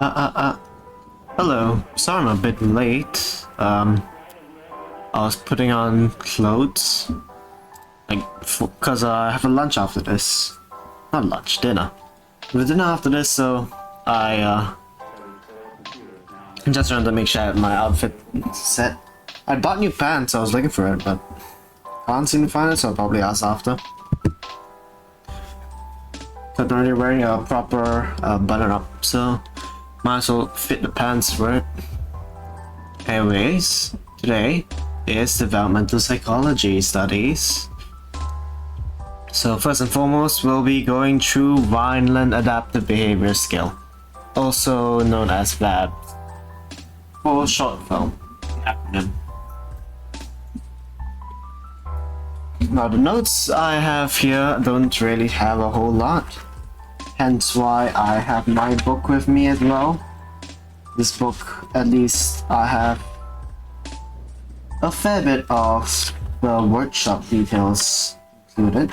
Uh, uh, uh, Hello. Sorry I'm a bit late. I was putting on clothes. Like, cause I have a lunch after this. Not lunch, dinner. We have dinner after this, so I, just wanted to make sure I had my outfit set. I bought new pants, I was looking for it, but can't seem to find it, so I'll probably ask after. I'm already wearing a proper button up, so might as well fit the pants for it. Anyways, today is developmental psychology studies. So first and foremost, we'll be going through Vineland Adaptive Behavior Skill, also known as VAB, for short film acronym. Now the notes I have here don't really have a whole lot, hence why I have my book with me as well. This book, at least I have a fair bit of the workshop details included.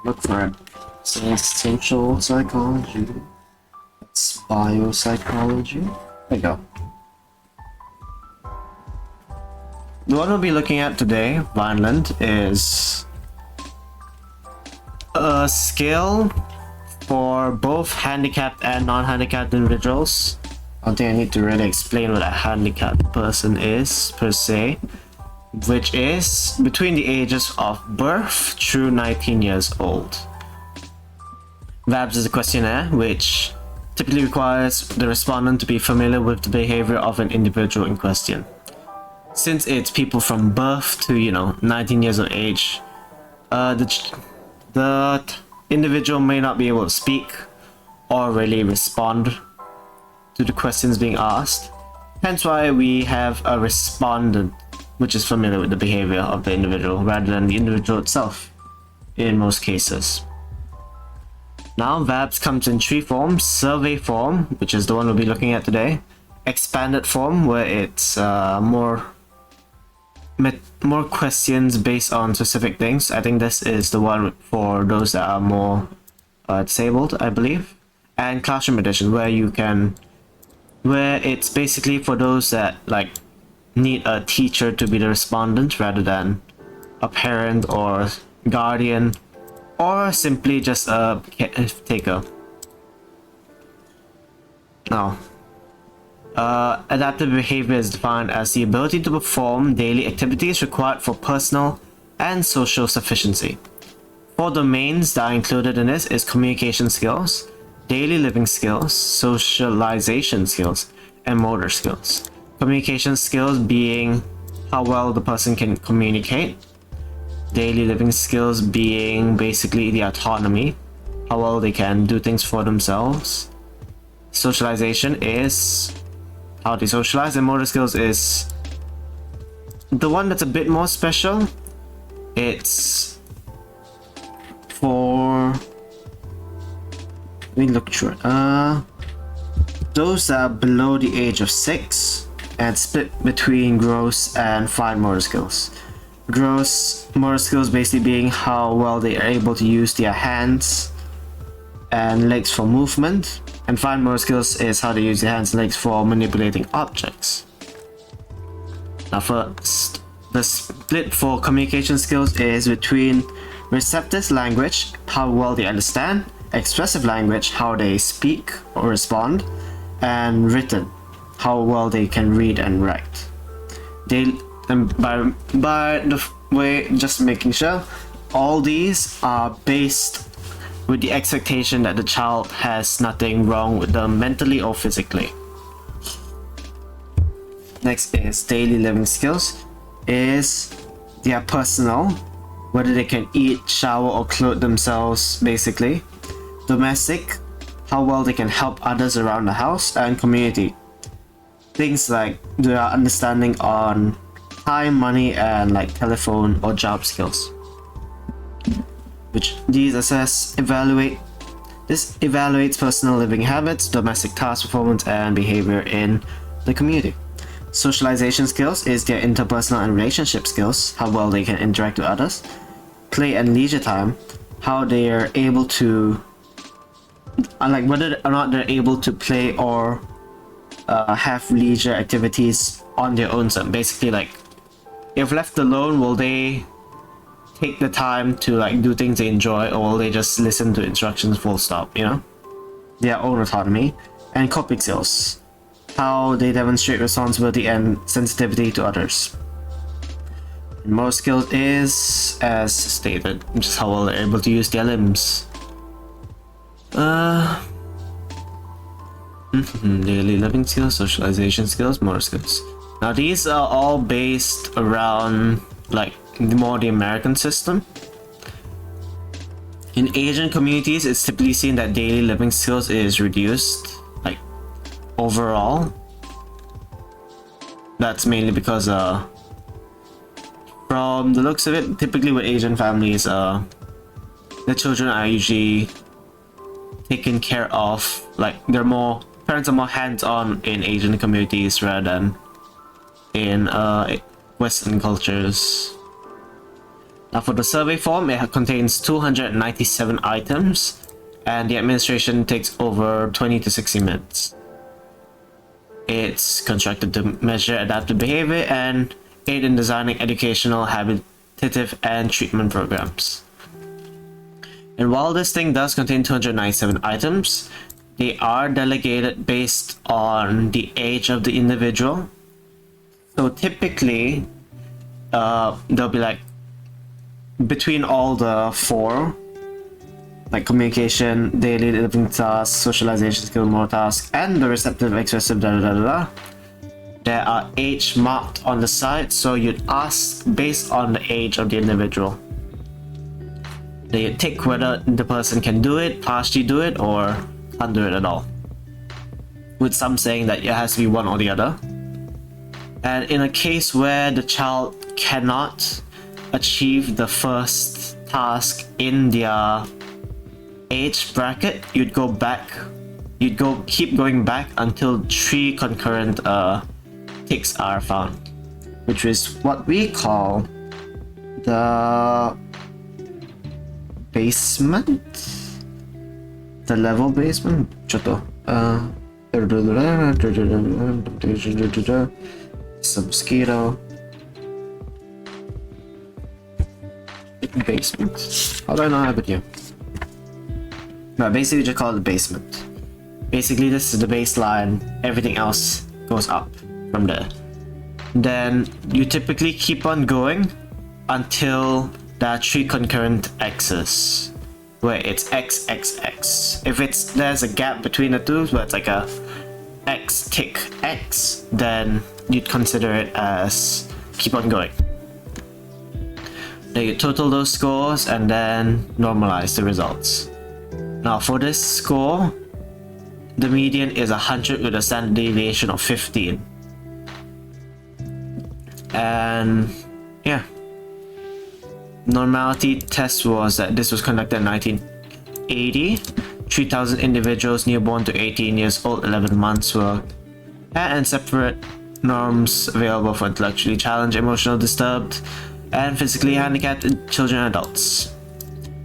Look for it. So it's social psychology. It's biopsychology. There you go. The one we'll be looking at today, Vineland, is a skill for both handicapped and non-handicapped individuals. I don't think I need to really explain what a handicapped person is, per se, which is between the ages of birth through 19 years old. VABS is a questionnaire which typically requires the respondent to be familiar with the behavior of an individual in question. Since it's people from birth to, 19 years of age, the individual may not be able to speak or really respond to the questions being asked. Hence why we have a respondent which is familiar with the behavior of the individual rather than the individual itself in most cases. Now VABS comes in three forms: survey form, which is the one we'll be looking at today; expanded form, where it's more questions based on specific things. I think this is the one for those that are more disabled, I believe; and classroom edition, where it's basically for those that need a teacher to be the respondent rather than a parent or guardian or simply just a caretaker. Now, adaptive behavior is defined as the ability to perform daily activities required for personal and social sufficiency. Four domains that are included in this is communication skills, daily living skills, socialization skills, and motor skills. Communication skills being how well the person can communicate. Daily living skills being basically the autonomy, how well they can do things for themselves. Socialization is how they socialize, and motor skills is the one that's a bit more special. It's for, let me look through it. Those that are below the age of 6 and split between gross and fine motor skills. Gross motor skills basically being how well they are able to use their hands and legs for movement, and fine motor skills is how they use their hands and legs for manipulating objects. Now first, the split for communication skills is between receptive language, how well they understand; expressive language, how they speak or respond; and written, how well they can read and write. And by the way, just making sure, all these are based with the expectation that the child has nothing wrong with them mentally or physically. Next is daily living skills, is their personal, whether they can eat, shower, or clothe themselves basically. Domestic, how well they can help others around the house; and community, things like their understanding on time, money, and telephone or job skills. Which these evaluates personal living habits, domestic task performance, and behavior in the community. Socialization skills is their interpersonal and relationship skills, how well they can interact with others. Play and leisure time, how they are able to like whether or not they're able to play or have leisure activities on their own. So basically, like, if left alone, will they take the time to like do things they enjoy, or will they just listen to instructions full stop, you know? Their own autonomy. And coping skills, how they demonstrate responsibility and sensitivity to others. And motor skills is, as stated, just how well they're able to use their limbs. Daily living skills, socialization skills, motor skills. Now these are all based around like the American system. In Asian communities, it's typically seen that daily living skills is reduced, like overall. That's mainly because from the looks of it, typically with Asian families, the children are usually taken care of, like parents are more hands-on in Asian communities rather than in Western cultures. Now for the survey form, it contains 297 items, and the administration takes over 20 to 60 minutes. It's constructed to measure adaptive behavior and aid in designing educational, habitative, and treatment programs. And while this thing does contain 297 items, they are delegated based on the age of the individual. So typically, they'll be like between all the four, like communication, daily living tasks, socialization skill, motor tasks, and the receptive, expressive, there are age marked on the side, so you'd ask based on the age of the individual. They tick whether the person can do it, partially do it, or can't do it at all, with some saying that it has to be one or the other. And in a case where the child cannot achieve the first task in their age bracket, you'd keep going back until 3 concurrent ticks are found, which is what we call the basement, the level basement. Some mosquito basement. How do I not have it here? No, basically just call it the basement. Basically this is the baseline, everything else goes up from there. Then you typically keep on going until there are 3 concurrent X's, where it's X, X, X. If there's a gap between the two, where it's like a X tick X, then you'd consider it as keep on going. Then you total those scores and then normalize the results. Now for this score, the median is 100 with a standard deviation of 15. And yeah, normality test was that this was conducted in 1980. 3,000 individuals newborn to 18 years old, 11 months were had, and separate norms available for intellectually challenged, emotional disturbed, and physically handicapped children and adults.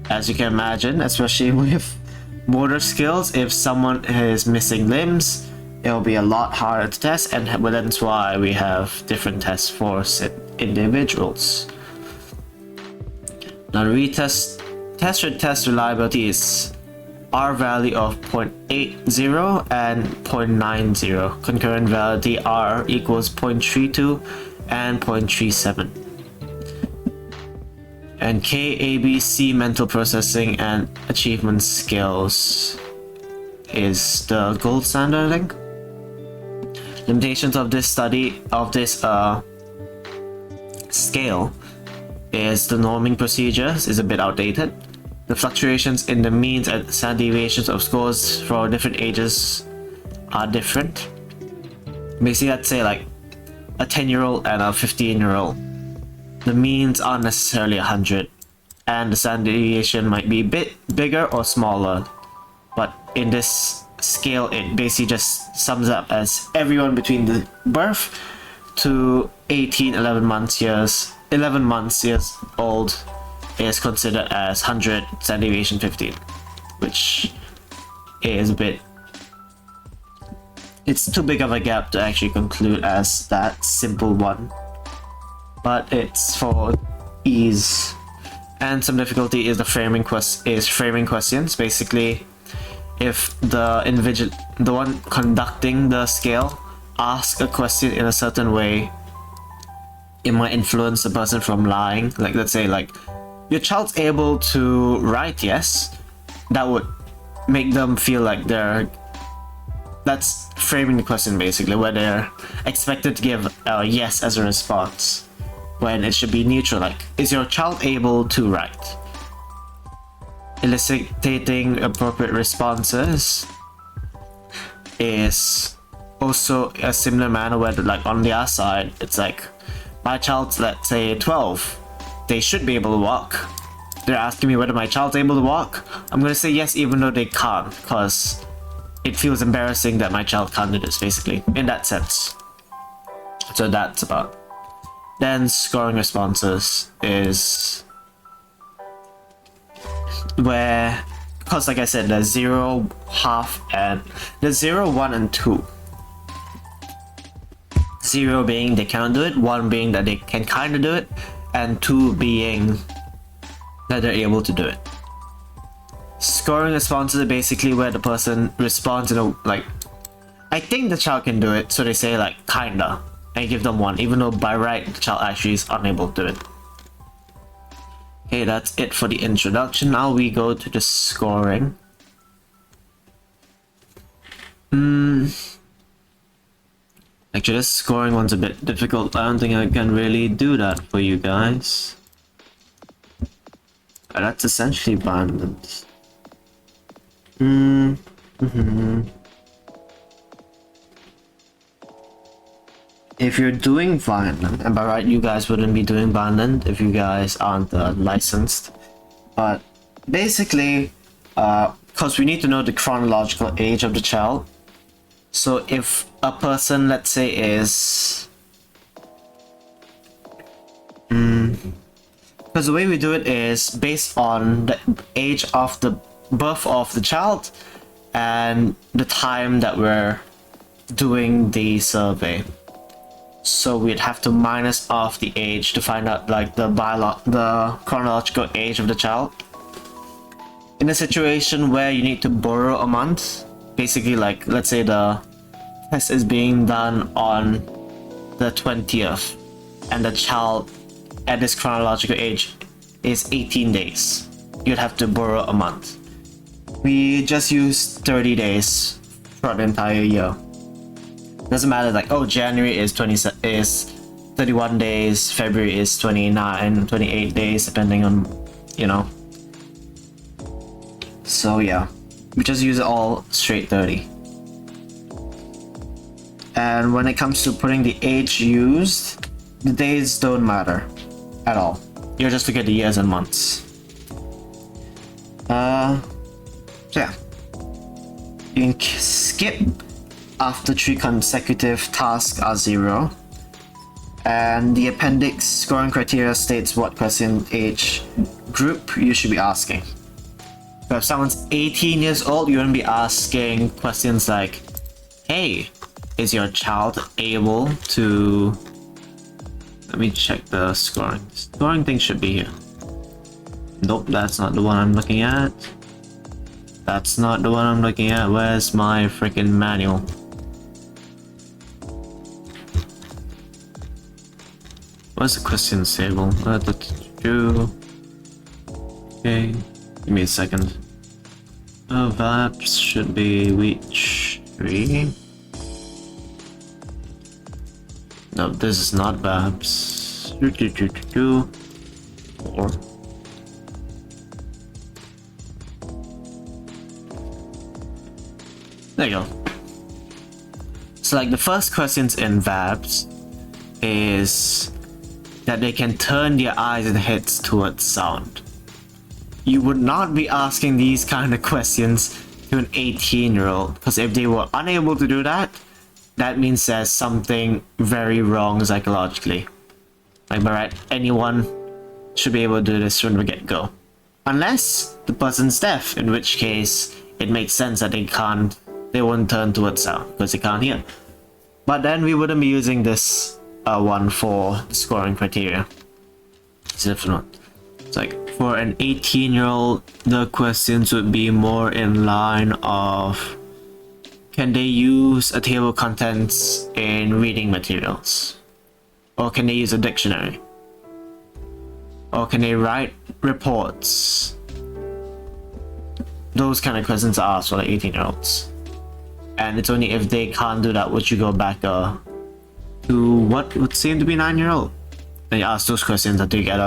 As you can imagine, especially with motor skills, if someone is missing limbs, it'll be a lot harder to test, and that's why we have different tests for individuals. Now the test reliability is R value of 0.80 and 0.90. Concurrent validity R equals 0.32 and 0.37. And KABC mental processing and achievement skills is the gold standard, I think. Limitations of this study, of this scale, is the norming procedures is a bit outdated. The fluctuations in the means and standard deviations of scores for different ages are different. Basically, let's say like a 10-year-old and a 15-year-old. The means aren't necessarily 100, and the standard deviation might be a bit bigger or smaller. But in this scale, it basically just sums up as everyone between the birth to 11 months years old is considered as 100, standard deviation 15, which is a bit... It's too big of a gap to actually conclude as that simple one. But it's for ease. And some difficulty is the framing questions. Basically, if the one conducting the scale asks a question in a certain way, it might influence the person from lying. Like, let's say, like, your child's able to write, yes. That would make them feel like that's framing the question, basically, where they're expected to give a yes as a response, when it should be neutral, like, is your child able to write? Eliciting appropriate responses is also a similar manner where, like, on the other side, it's like, my child's, let's say, 12. They should be able to walk. They're asking me whether my child's able to walk. I'm gonna say yes even though they can't, because it feels embarrassing that my child can't do this, basically, in that sense. So that's about. Then scoring responses is where, because like I said, there's 0, half, and there's 0, 1, and 2. 0 being they cannot do it, 1 being that they can kind of do it, and 2 being that they're able to do it. Scoring responses are basically where the person responds in a, like, I think the child can do it, so they say like kinda, and give them 1, even though by right the child actually is unable to do it. Okay, that's it for the introduction. Now we go to the scoring. Actually, this scoring one's a bit difficult. I don't think I can really do that for you guys. That's essentially abandoned. If you're doing violent, and by right you guys wouldn't be doing violent if you guys aren't licensed, but basically, because we need to know the chronological age of the child. So if a person, let's say, is because the way we do it is based on the age of the birth of the child and the time that we're doing the survey. So we'd have to minus off the age to find out like the chronological age of the child. In a situation where you need to borrow a month, basically, like, let's say the test is being done on the 20th and the child at this chronological age is 18 days. You'd have to borrow a month. We just use 30 days for the entire year. Doesn't matter, like, oh, January is 31 days, February is 29, 28 days, depending on, you know. So yeah, we just use it all straight 30. And when it comes to putting the age used, the days don't matter at all. You're just looking at the years and months. So yeah, you can skip after 3 consecutive tasks are 0, and the appendix scoring criteria states what question age group you should be asking. So if someone's 18 years old, you wouldn't be asking questions like, hey, is your child able to... Let me check the scoring. Scoring thing should be here. Nope, that's not the one I'm looking at. That's not the one I'm looking at. Where's my freaking manual? Where's the questions table? Okay, give me a second. VAPS should be which 3? No, this is not VAPS. 4. There you go. So like the first questions in VAPS is that they can turn their eyes and heads towards sound. You would not be asking these kind of questions to an 18-year-old, because if they were unable to do that, that means there's something very wrong psychologically. Like, by right, anyone should be able to do this from the get-go. Unless the person's deaf, in which case it makes sense that they won't turn towards sound because they can't hear. But then we wouldn't be using this one for the scoring criteria. It's a different one. It's like for an 18-year-old, the questions would be more in line of, can they use a table of contents in reading materials? Or can they use a dictionary? Or can they write reports? Those kind of questions are asked for like 18-year-olds. And it's only if they can't do that would you go back to what would seem to be 9-year-old. Then you ask those questions that you get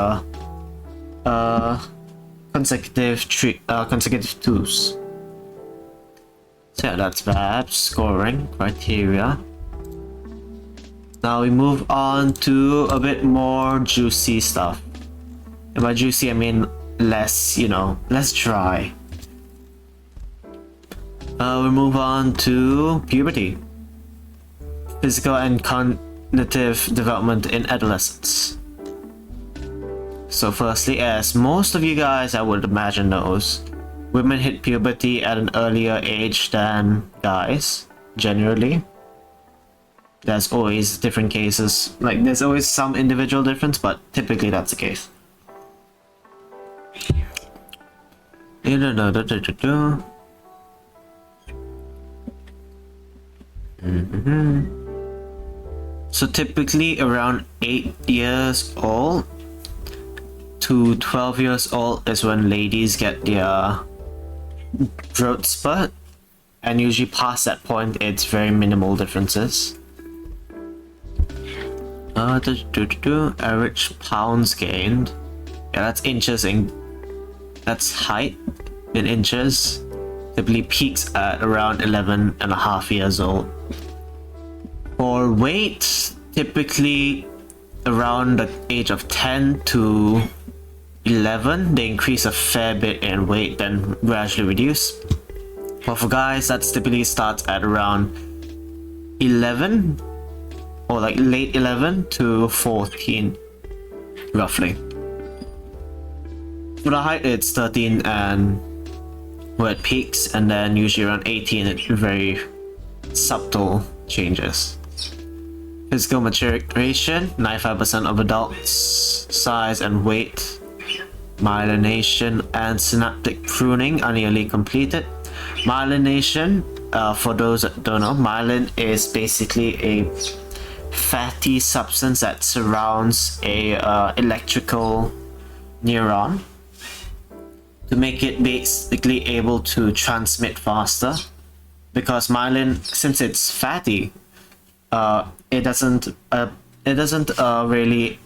consecutive 2s. So yeah, that's that. Scoring criteria. Now we move on to a bit more juicy stuff. And by juicy I mean less, less dry. We move on to puberty. Physical and cognitive development in adolescence. So firstly, as most of you guys I would imagine knows, women hit puberty at an earlier age than guys, generally. There's always different cases, like there's always some individual difference, but typically that's the case. So typically around 8 years old to 12 years old is when ladies get their growth spurt, and usually past that point it's very minimal differences. Average pounds gained. Yeah, that's inches that's height in inches. Typically peaks at around 11 and a half years old. For weight, typically around the age of 10 to 11, they increase a fair bit in weight, then gradually reduce. But for guys, that typically starts at around 11 or like late 11 to 14, roughly. For the height, it's 13 and where it peaks, and then usually around 18, it's very subtle changes. Physical maturation, 95% of adults, size and weight. Myelination and synaptic pruning are nearly completed. Myelination, for those that don't know, myelin is basically a fatty substance that surrounds a electrical neuron to make it basically able to transmit faster. Because myelin, since it's fatty, it doesn't really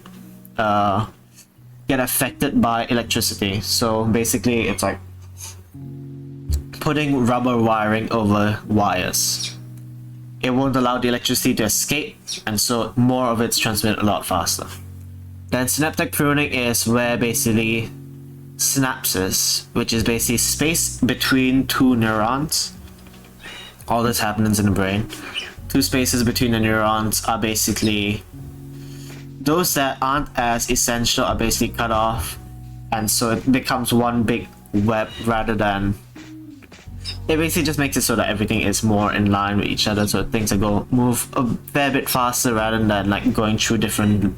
get affected by electricity. So basically it's like putting rubber wiring over wires. It won't allow the electricity to escape, and so more of it's transmitted a lot faster. Then synaptic pruning is where basically synapses, which is basically space between two neurons. All this happens in the brain. Two spaces between the neurons are basically those that aren't as essential are basically cut off, and so it becomes one big web rather than. It basically just makes it so that everything is more in line with each other, so things move a fair bit faster rather than like going through different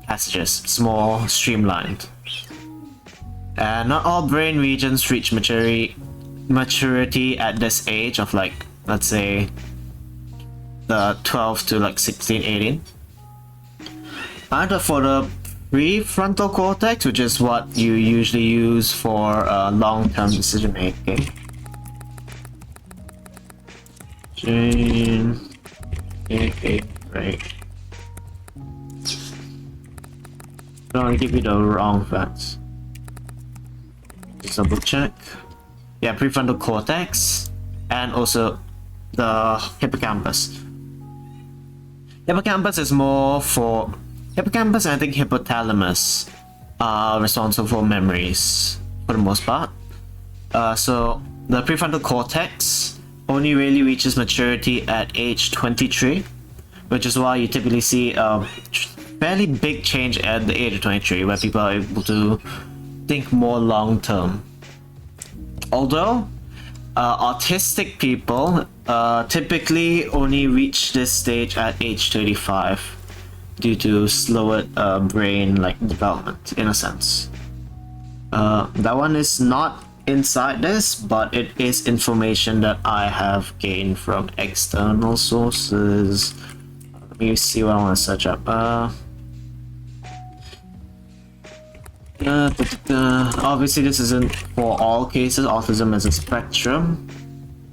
passages. It's more streamlined. And not all brain regions reach maturity at this age of like, let's say, the 12 to like 16, 18. And for the prefrontal cortex, which is what you usually use for long-term decision making. Right. Don't want to give you the wrong facts. Just double check. Yeah, prefrontal cortex and also the hippocampus. Hippocampus is more for hippocampus, and I think hypothalamus are responsible for memories for the most part. So the prefrontal cortex only really reaches maturity at age 23, which is why you typically see a fairly big change at the age of 23, where people are able to think more long term. Although Autistic people typically only reach this stage at age 35 due to slower brain development in a sense. That one is not inside this, but it is information that I have gained from external sources. Let me see what I want to search up. Obviously this isn't for all cases. Autism is a spectrum.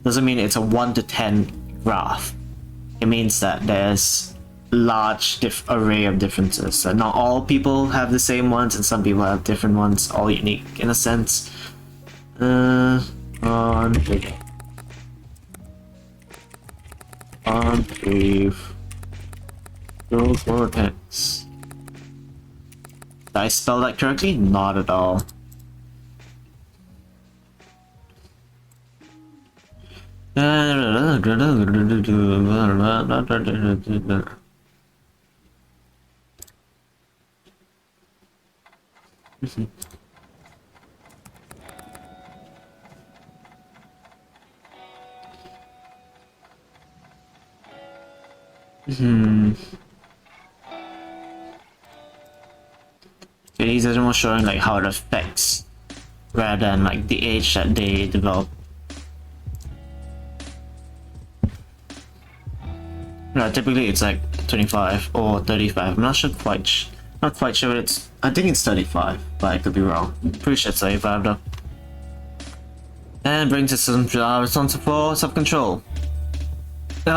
Doesn't mean it's a 1 to 10 graph. It means that there's large array of differences. So not all people have the same ones, and some people have different ones, all unique in a sense. On brief. Go vortex. Did I spell that correctly? Not at all. These are more showing how it affects rather than the age that they develop. Typically it's 25 or 35. I'm not quite sure. I think it's 35, but I could be wrong. Pretty sure it's 35 though. And brain systems are responsible for self-control.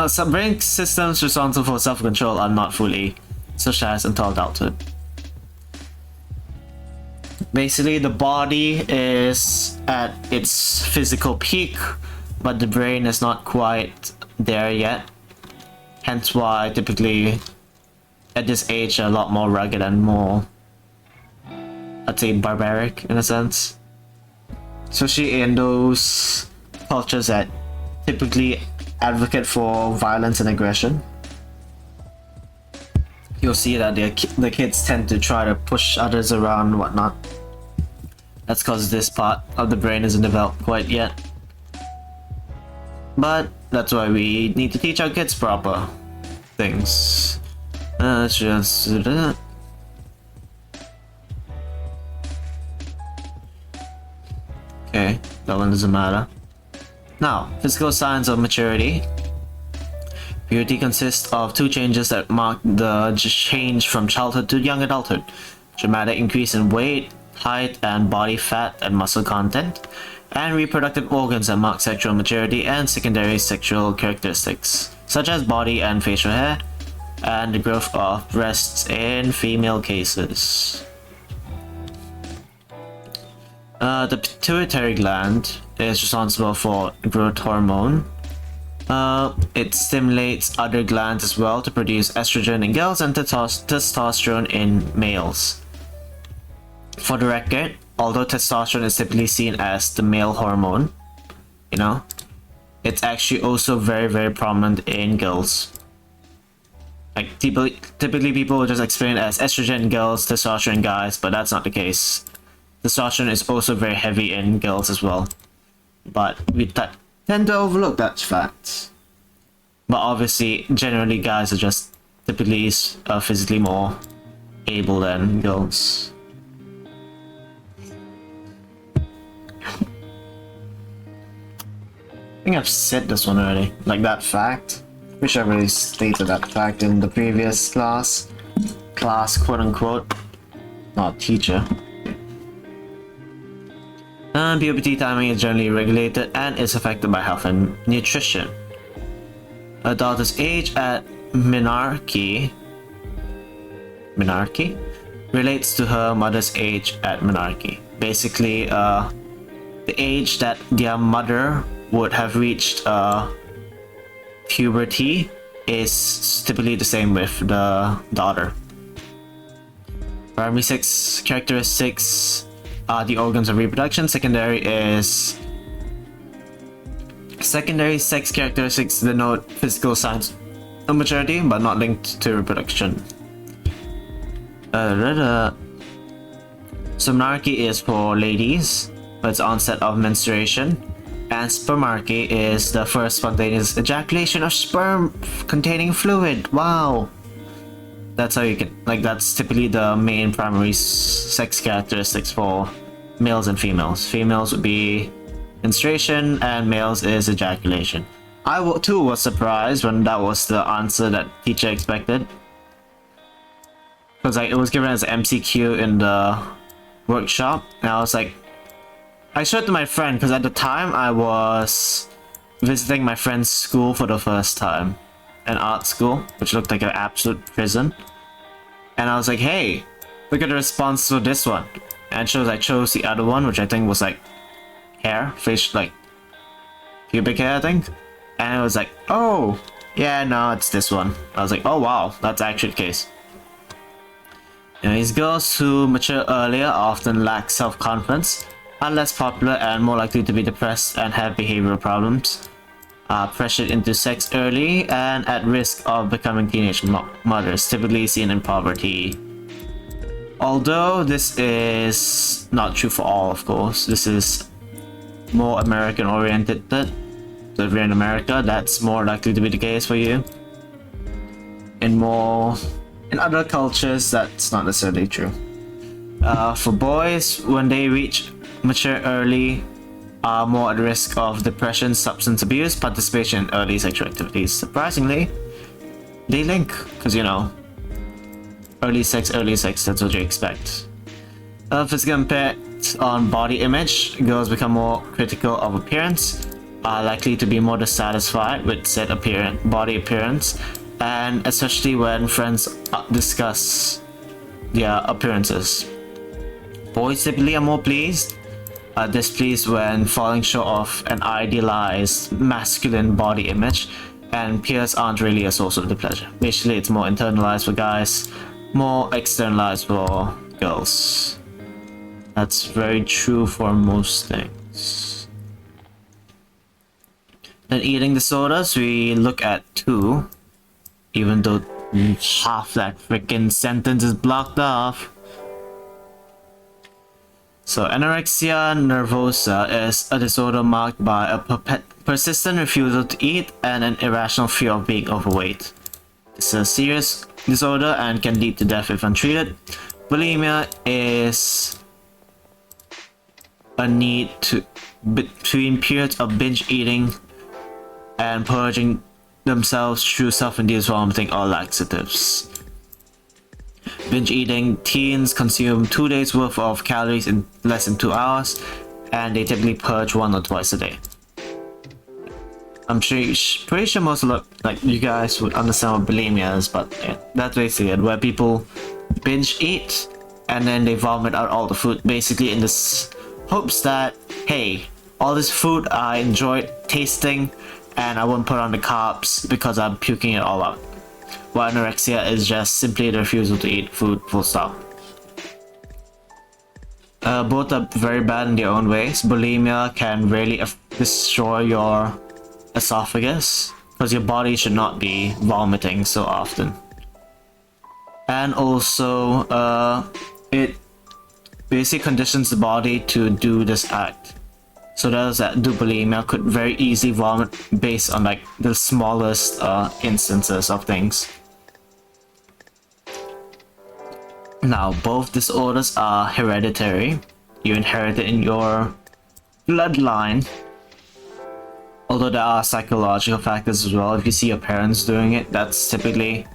Some brain systems responsible for self-control are not fully socialized until adulthood. Basically, the body is at its physical peak, but the brain is not quite there yet. Hence why typically at this age they're a lot more rugged and more, I'd say, barbaric in a sense. Especially in those cultures that typically advocate for violence and aggression. You'll see that the kids tend to try to push others around and whatnot. That's because this part of the brain isn't developed quite yet. But that's why we need to teach our kids proper things. Let's just do that. Okay, that one doesn't matter. Now, physical signs of maturity. Puberty consists of two changes that mark the change from childhood to young adulthood. Dramatic increase in weight, height, and body fat and muscle content, and reproductive organs that mark sexual maturity and secondary sexual characteristics, such as body and facial hair, and the growth of breasts in female cases. The pituitary gland is responsible for growth hormone. It stimulates other glands as well to produce estrogen in girls and testosterone in males. For the record, although testosterone is typically seen as the male hormone, it's actually also very, very prominent in girls. Typically people will just explain it as estrogen in girls, testosterone in guys, but that's not the case. Testosterone is also very heavy in girls as well. But we tend to overlook that fact. But obviously, generally guys are just typically physically more able than girls. I think I've said this one already, that fact. Wish I really stated that fact in the previous class, quote unquote, not teacher. Puberty timing is generally regulated and is affected by health and nutrition. A daughter's age at menarche relates to her mother's age at menarche. Basically, the age that their mother would have reached puberty is typically the same with the daughter. Primary sex characteristics are the organs of reproduction. Secondary sex characteristics denote physical signs of maturity but not linked to reproduction. So menarche is for ladies, but it's onset of menstruation, And spermarchy is the first spontaneous ejaculation of sperm containing fluid. Wow. That's how you can, like, that's typically the main primary sex characteristics for males and females. Females would be menstruation and males is ejaculation. I too was surprised when that was the answer that teacher expected. Because like, it was given as an MCQ in the workshop, and I was like, I showed it to my friend because at the time I was visiting my friend's school for the first time, an art school, which looked like an absolute prison. And I was like, hey, look at the response to this one. And I chose the other one, which I think was like hair, face, like pubic hair, I think. And it was like, oh, yeah, no, it's this one. I was like, oh wow, that's actually the case. You know, these girls who mature earlier often lack self-confidence, are less popular and more likely to be depressed and have behavioral problems, are pressured into sex early, and at risk of becoming teenage mothers, typically seen in poverty. Although this is not true for all, of course. This is more American oriented. So if you're in America, that's more likely to be the case for you. In other cultures, that's not necessarily true. For boys, when they mature early, are more at risk of depression, substance abuse, participation in early sexual activities. Surprisingly, they link, because you know, early sex, that's what you expect. Physical impact on body image. Girls become more critical of appearance, are likely to be more dissatisfied with said body appearance, and especially when friends discuss their appearances. Boys typically are more displeased when falling short of an idealized masculine body image, and peers aren't really a source of the pleasure. Basically, it's more internalized for guys, more externalized for girls. That's very true for most things. Then eating disorders, we look at 2, even though half that freaking sentence is blocked off. So anorexia nervosa is a disorder marked by a persistent refusal to eat and an irrational fear of being overweight. It's a serious disorder and can lead to death if untreated. Bulimia is a need between periods of binge eating and purging themselves through self-induced vomiting or laxatives. Binge eating teens consume 2 days worth of calories in less than 2 hours, and they typically purge 1 or twice a day. I'm pretty sure most of you guys would understand what bulimia is, but yeah, that's basically it, where people binge eat and then they vomit out all the food, basically in this hopes that, hey, all this food I enjoyed tasting and I won't put on the carbs because I'm puking it all out. While anorexia is just simply the refusal to eat food, full stop. Both are very bad in their own ways. Bulimia can really destroy your esophagus because your body should not be vomiting so often. And also, it basically conditions the body to do this act. So those that do bulimia could very easily vomit based on like the smallest instances of things. Now, both disorders are hereditary. You inherit it in your bloodline. Although there are psychological factors as well. If you see your parents doing it, that's typically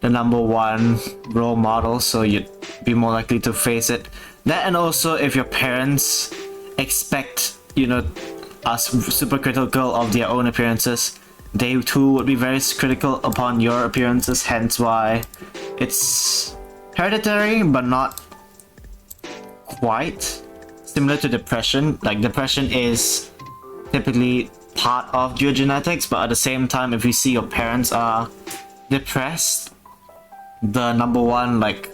the #1 role model, so you'd be more likely to face it. That, and also if your parents expect, you know, are super critical of their own appearances, they too would be very critical upon your appearances, hence why it's hereditary, but not quite. Similar to depression, like depression is typically part of your genetics, but at the same time, if you see your parents are depressed, the #1 like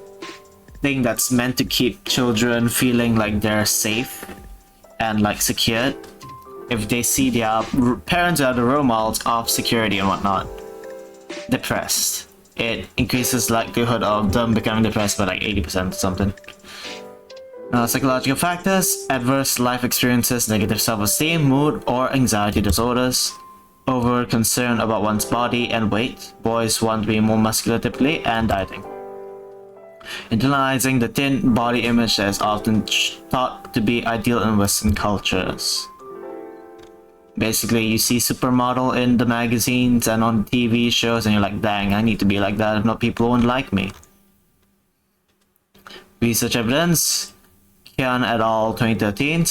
thing that's meant to keep children feeling like they're safe and like secured, if they see their parents are the role models of security and whatnot, depressed, it increases likelihood of them becoming depressed by like 80% or something. Now, psychological factors: adverse life experiences, negative self-esteem, mood or anxiety disorders, over concern about one's body and weight, boys want to be more muscular typically, and dieting. Internalizing the thin body image that is often thought to be ideal in Western cultures. Basically, you see supermodel in the magazines and on TV shows and you're like, dang, I need to be like that, if not people won't like me. Research evidence: Kian et al. 2013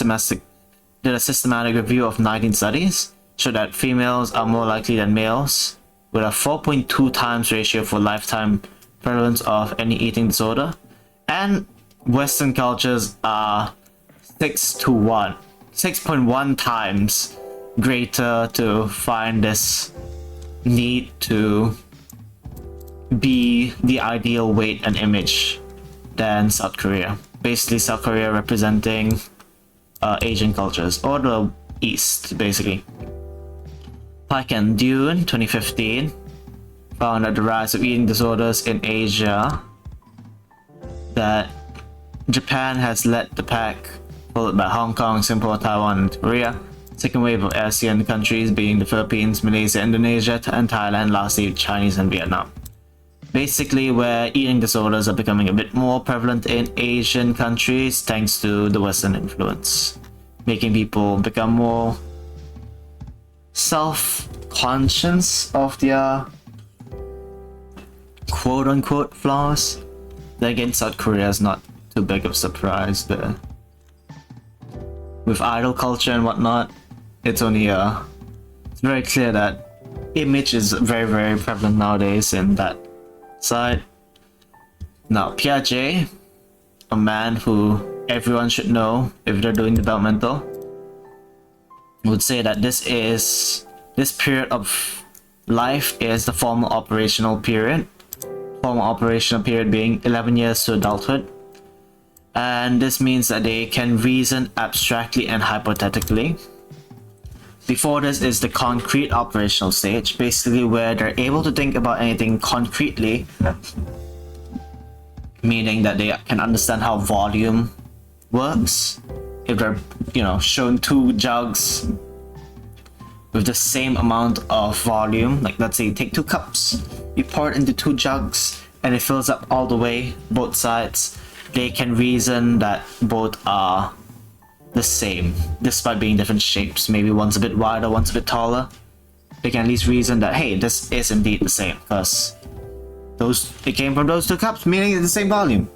did a systematic review of 19 studies, showed that females are more likely than males, with a 4.2 times ratio for lifetime prevalence of any eating disorder, and Western cultures are 6.1 times greater to find this need to be the ideal weight and image than South Korea. Basically, South Korea representing Asian cultures, or the East, basically. Pike and Dune, 2015, found that the rise of eating disorders in Asia, that Japan has led the pack, followed by Hong Kong, Singapore, Taiwan, and Korea. Second wave of ASEAN countries being the Philippines, Malaysia, Indonesia, and Thailand, lastly Chinese and Vietnam. Basically, where eating disorders are becoming a bit more prevalent in Asian countries thanks to the Western influence, making people become more self-conscious of their quote-unquote flaws. Then again, South Korea is not too big of a surprise there. With idol culture and whatnot, it's very clear that image is very, very prevalent nowadays in that side. Now, Piaget, a man who everyone should know if they're doing developmental, would say that this period of life is the formal operational period. Formal operational period being 11 years to adulthood. And this means that they can reason abstractly and hypothetically. Before this is the concrete operational stage, basically where they're able to think about anything concretely, meaning that they can understand how volume works. If they're, shown 2 jugs with the same amount of volume, like let's say you take 2 cups, you pour it into 2 jugs, and it fills up all the way, both sides, they can reason that both are the same, despite being different shapes. Maybe one's a bit wider, one's a bit taller. They can at least reason that, hey, this is indeed the same, because it came from those 2 cups, meaning it's the same volume.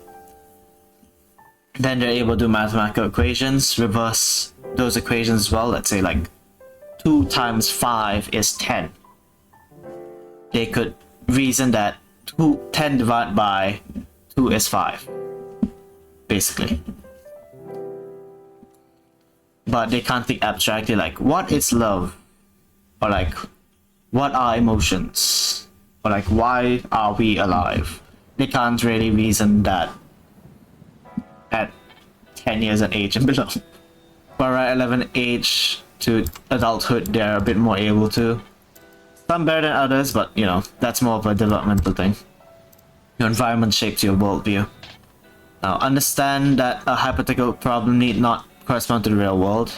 Then they're able to do mathematical equations, reverse those equations as well. Let's say like 2 times 5 is 10. They could reason that 10 divided by 2 is 5, basically. But they can't think abstractly, like, what is love? Or like, what are emotions? Or like, why are we alive? They can't really reason that at 10 years of age and below. But at 11 age to adulthood, they're a bit more able to. Some better than others, but that's more of a developmental thing. Your environment shapes your worldview. Now, understand that a hypothetical problem need not correspond to the real world.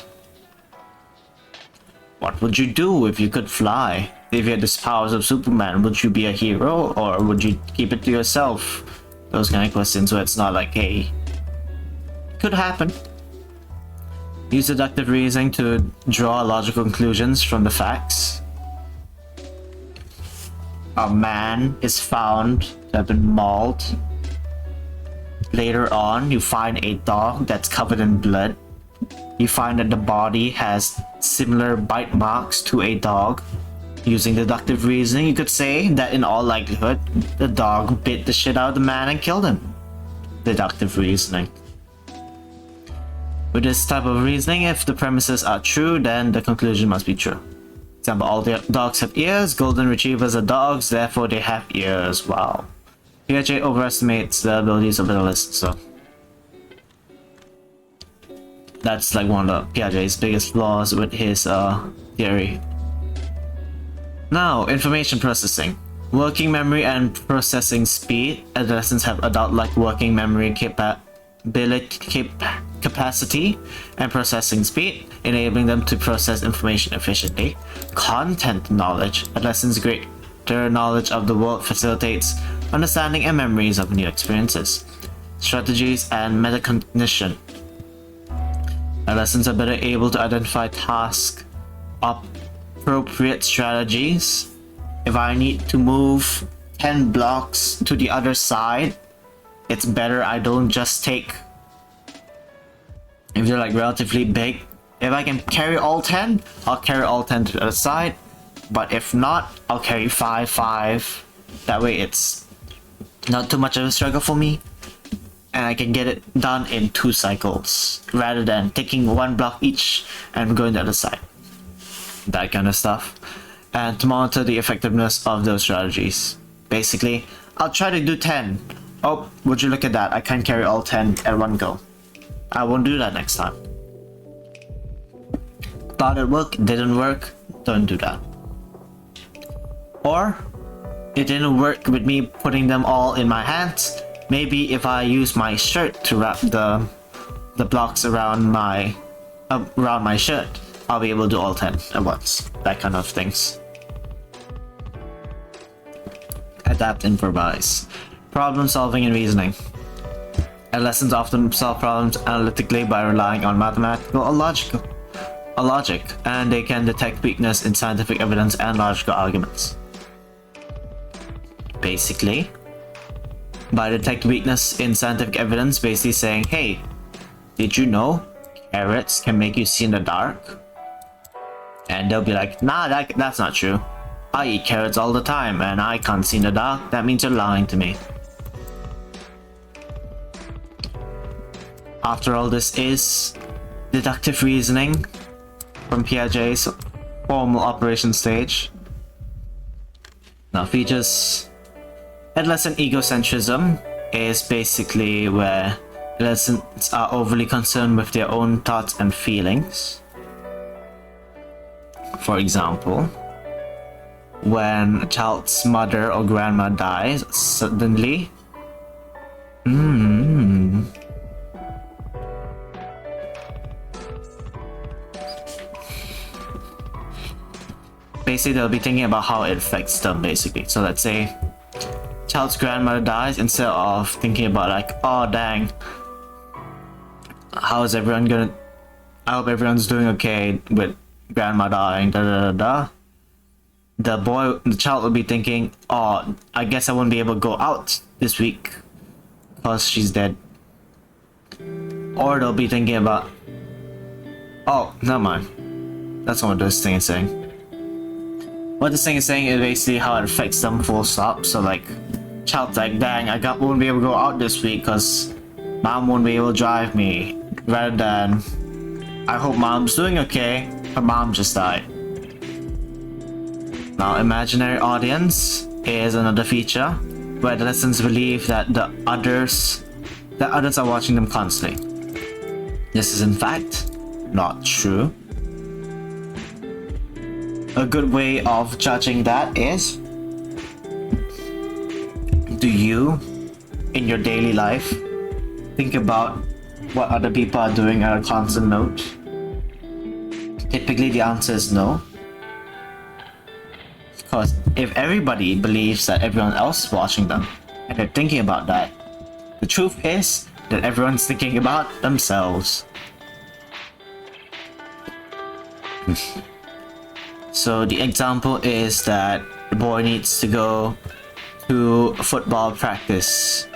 What would you do if you could fly? If you had the powers of Superman, would you be a hero, or would you keep it to yourself? Those kind of questions where it's not like, hey, could happen. Use deductive reasoning to draw logical conclusions from the facts. A man is found to have been mauled. Later on, you find a dog that's covered in blood. You find that the body has similar bite marks to a dog. Using deductive reasoning, you could say that in all likelihood, the dog bit the shit out of the man and killed him. Deductive reasoning. With this type of reasoning, if the premises are true, then the conclusion must be true. Example, all the dogs have ears, golden retrievers are dogs, therefore they have ears. Wow. Piaget overestimates the abilities of analysts, so that's like one of Piaget's biggest flaws with his theory. Now, information processing. Working memory and processing speed. Adolescents have adult-like working memory capacity and processing speed, enabling them to process information efficiently. Content knowledge. Adolescents' greater knowledge of the world facilitates understanding and memories of new experiences. Strategies and metacognition. Adolescents are better able to identify task appropriate strategies. If I need to move 10 blocks to the other side, it's better I don't just take, if they're like relatively big, if I can carry all 10, I'll carry all 10 to the other side. But if not, I'll carry 5. That way it's not too much of a struggle for me, and I can get it done in 2 cycles rather than taking 1 block each and going to the other side. That kind of stuff. And to monitor the effectiveness of those strategies. Basically, I'll try to do 10. Oh, would you look at that? I can't carry all 10 at one go. I won't do that next time. Thought it worked, didn't work, don't do that. Or, it didn't work with me putting them all in my hands. Maybe if I use my shirt to wrap the blocks around my shirt, I'll be able to do all 10 at once. That kind of things. Adapt, improvise. Problem solving and reasoning. Adolescents often solve problems analytically by relying on mathematical or logic, and they can detect weakness in scientific evidence and logical arguments. Basically, by detect weakness in scientific evidence, basically saying, hey, did you know carrots can make you see in the dark? And they'll be like, nah, that's not true. I eat carrots all the time and I can't see in the dark. That means you're lying to me. After all, this is deductive reasoning from Piaget's formal operation stage. Now, features. Adolescent egocentrism is basically where adolescents are overly concerned with their own thoughts and feelings. For example, when a child's mother or grandma dies suddenly, basically they'll be thinking about how it affects them, basically. So let's say child's grandmother dies, instead of thinking about like, oh dang, how is everyone gonna, I hope everyone's doing okay with grandma dying, the child will be thinking, oh, I guess I won't be able to go out this week because she's dead. Or they'll be thinking about, oh, never mind, that's not what this thing is saying. What this thing is saying is basically how it affects them, full stop. So like, child's like, dang, won't be able to go out this week because mom won't be able to drive me. Rather than, I hope mom's doing okay, her mom just died. Now, imaginary audience is another feature where adolescents believe that others are watching them constantly. This is in fact not true. A good way of judging that is, do you, in your daily life, think about what other people are doing at a constant note? Typically the answer is no. Because if everybody believes that everyone else is watching them and they're thinking about that, the truth is that everyone's thinking about themselves. So the example is that the boy needs to go to a football practice,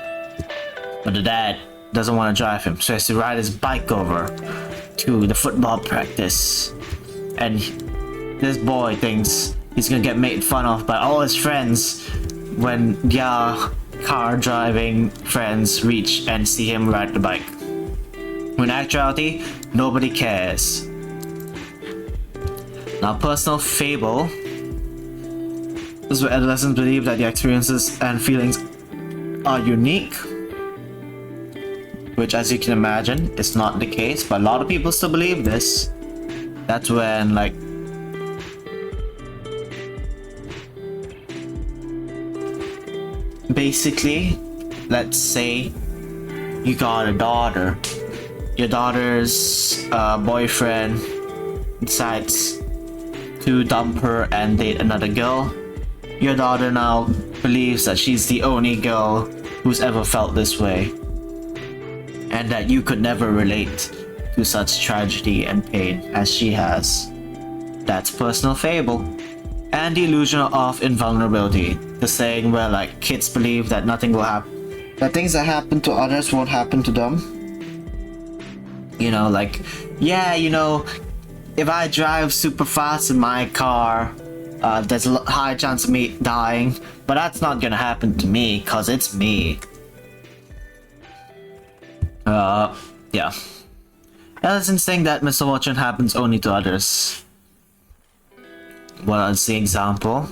but the dad doesn't want to drive him, so he has to ride his bike over to the football practice. And this boy thinks he's gonna get made fun of by all his friends when their car driving friends reach and see him ride the bike. When in actuality, nobody cares. Now, personal fable is where adolescents believe that their experiences and feelings are unique, which, as you can imagine, is not the case, but a lot of people still believe this. That's when, like, basically, let's say you got a daughter. Your daughter's boyfriend decides to dump her and date another girl. Your daughter now believes that she's the only girl who's ever felt this way, and that you could never relate to such tragedy and pain as she has. That's personal fable. And the illusion of invulnerability, the saying where like kids believe that nothing will happen, that things that happen to others won't happen to them. You know, like, yeah, you know, if I drive super fast in my car, there's a high chance of me dying, but that's not gonna happen to me, cause it's me. Yeah. Adolescents think that misfortune happens only to others. What is the example?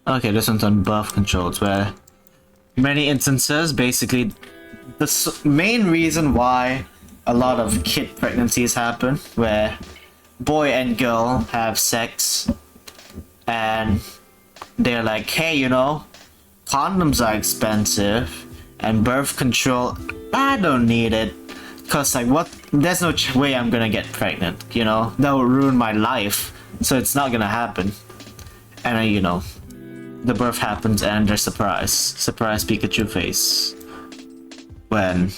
Okay, this one's on birth controls, where many instances, basically, the main reason why a lot of kid pregnancies happen, where boy and girl have sex, and they're like, hey, you know, condoms are expensive, and birth control, I don't need it. Cause like what? There's no way I'm gonna get pregnant. You know that will ruin my life. So it's not gonna happen. And you know, the birth happens and they're surprise Pikachu face. When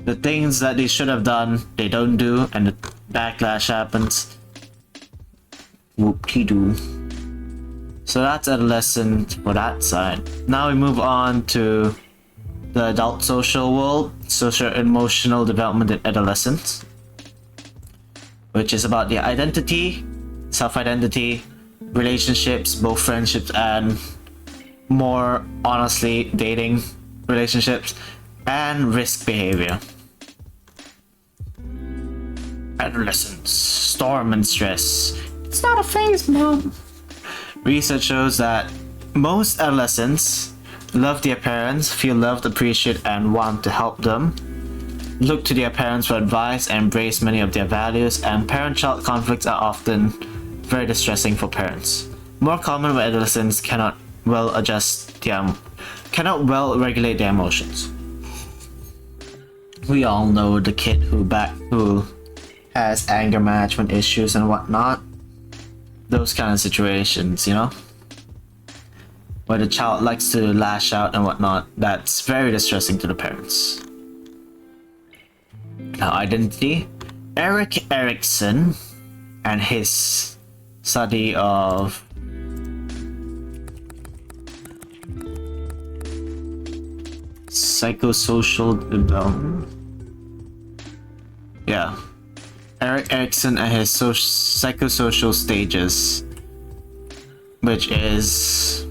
the things that they should have done, they don't do, and the backlash happens. Whoop-de-doo. So that's adolescent for that side. Now we move on to the adult social world, social emotional development in adolescence, which is about the identity, self-identity, relationships, both friendships and more honestly dating relationships, and risk behavior. Adolescence, storm and stress. It's not a phase, Mom. Research shows that most adolescents love their parents, feel loved, appreciated, and want to help them, look to their parents for advice, and embrace many of their values, and parent-child conflicts are often very distressing for parents. More common when adolescents cannot well regulate their emotions. We all know the kid who has anger management issues and whatnot. Those kind of situations, you know? Where the child likes to lash out and whatnot, that's very distressing to the parents. Now, identity. Erik Erikson and his study of psychosocial development. Yeah. Erik Erikson and his psychosocial stages, which is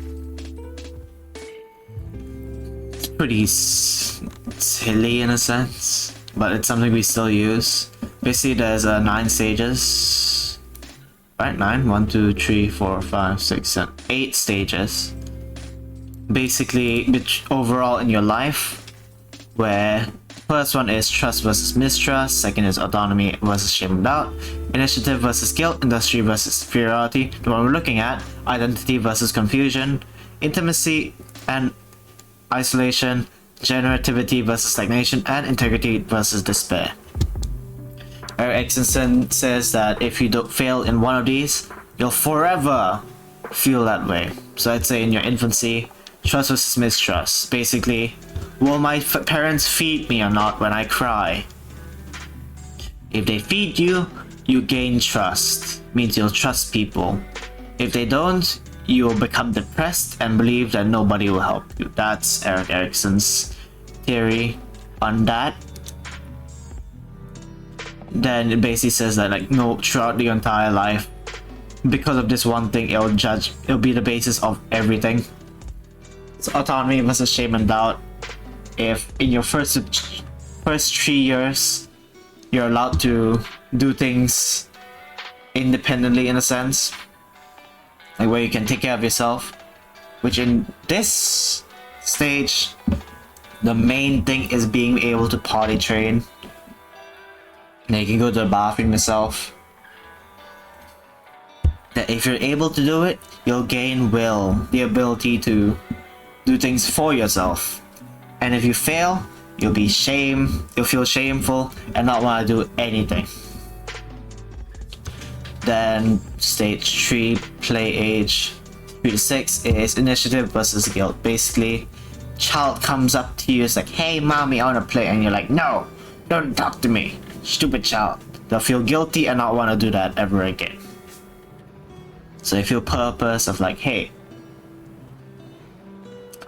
pretty silly in a sense, but it's something we still use. Basically, there's 9 stages, right? 9? 1, 2, 3, 4, 5, 6, 7, 8 stages. Basically, overall in your life, where first one is trust versus mistrust, second is autonomy versus shame and doubt, initiative versus guilt, industry versus superiority, the one we're looking at, identity versus confusion, intimacy and isolation, generativity versus stagnation, and integrity versus despair. Erik Erikson says that if you don't fail in one of these, you'll forever feel that way. So I'd say in your infancy, trust versus mistrust. Basically, will my parents feed me or not when I cry? If they feed you, you gain trust. Means you'll trust people. If they don't, you'll become depressed and believe that nobody will help you. That's Erik Erikson's theory on that. Then it basically says that like no, throughout the entire life, because of this one thing, it'll be the basis of everything. So autonomy versus shame and doubt. If in your first 3 years you're allowed to do things independently in a sense, like where you can take care of yourself, which in this stage the main thing is being able to potty train. Now you can go to the bathroom yourself. that if you're able to do it, you'll gain will, the ability to do things for yourself. And if you fail, you'll feel shameful and not want to do anything. Then stage 3, play age 3 to 6 is initiative versus guilt. Basically, child comes up to you, it's like, hey mommy, I want to play, and you're like, no, don't talk to me, stupid child. They'll feel guilty and not want to do that ever again. So they feel purpose of like, hey,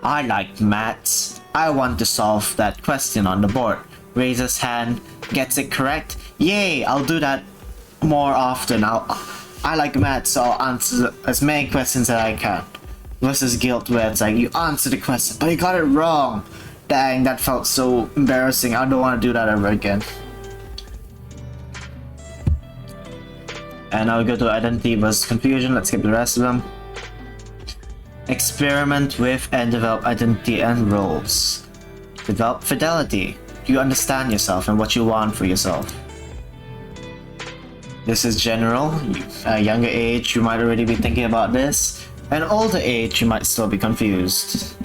I like maths, I want to solve that question on the board. Raises hand, gets it correct, yay, I'll do that more often. I like maths, so I'll answer as many questions as I can. Versus guilt, where it's like, you answer the question, but you got it wrong. Dang, that felt so embarrassing, I don't want to do that ever again. And now we go to identity versus confusion. Let's skip the rest of them. Experiment with and develop identity and roles. Develop fidelity. You understand yourself and what you want for yourself. This is general. At a younger age, you might already be thinking about this. At an older age, you might still be confused.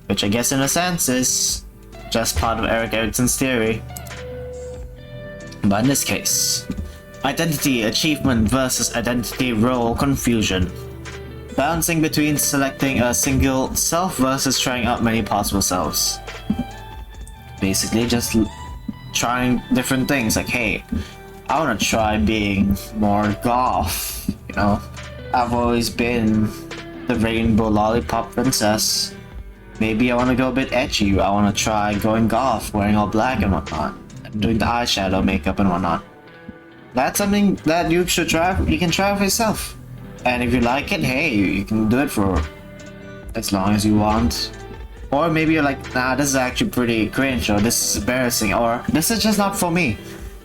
Which I guess in a sense is just part of Erik Erikson's theory. But in this case, identity achievement versus identity role confusion. Balancing between selecting a single self versus trying out many possible selves. Basically just trying different things, like, hey, I want to try being more goth, you know? I've always been the rainbow lollipop princess. Maybe I want to go a bit edgy. I want to try going goth, wearing all black and whatnot, and doing the eyeshadow, makeup and whatnot. That's something that you should try. You can try for yourself, and if you like it, hey, you can do it for as long as you want. Or maybe you're like, nah, this is actually pretty cringe, or this is embarrassing, or this is just not for me,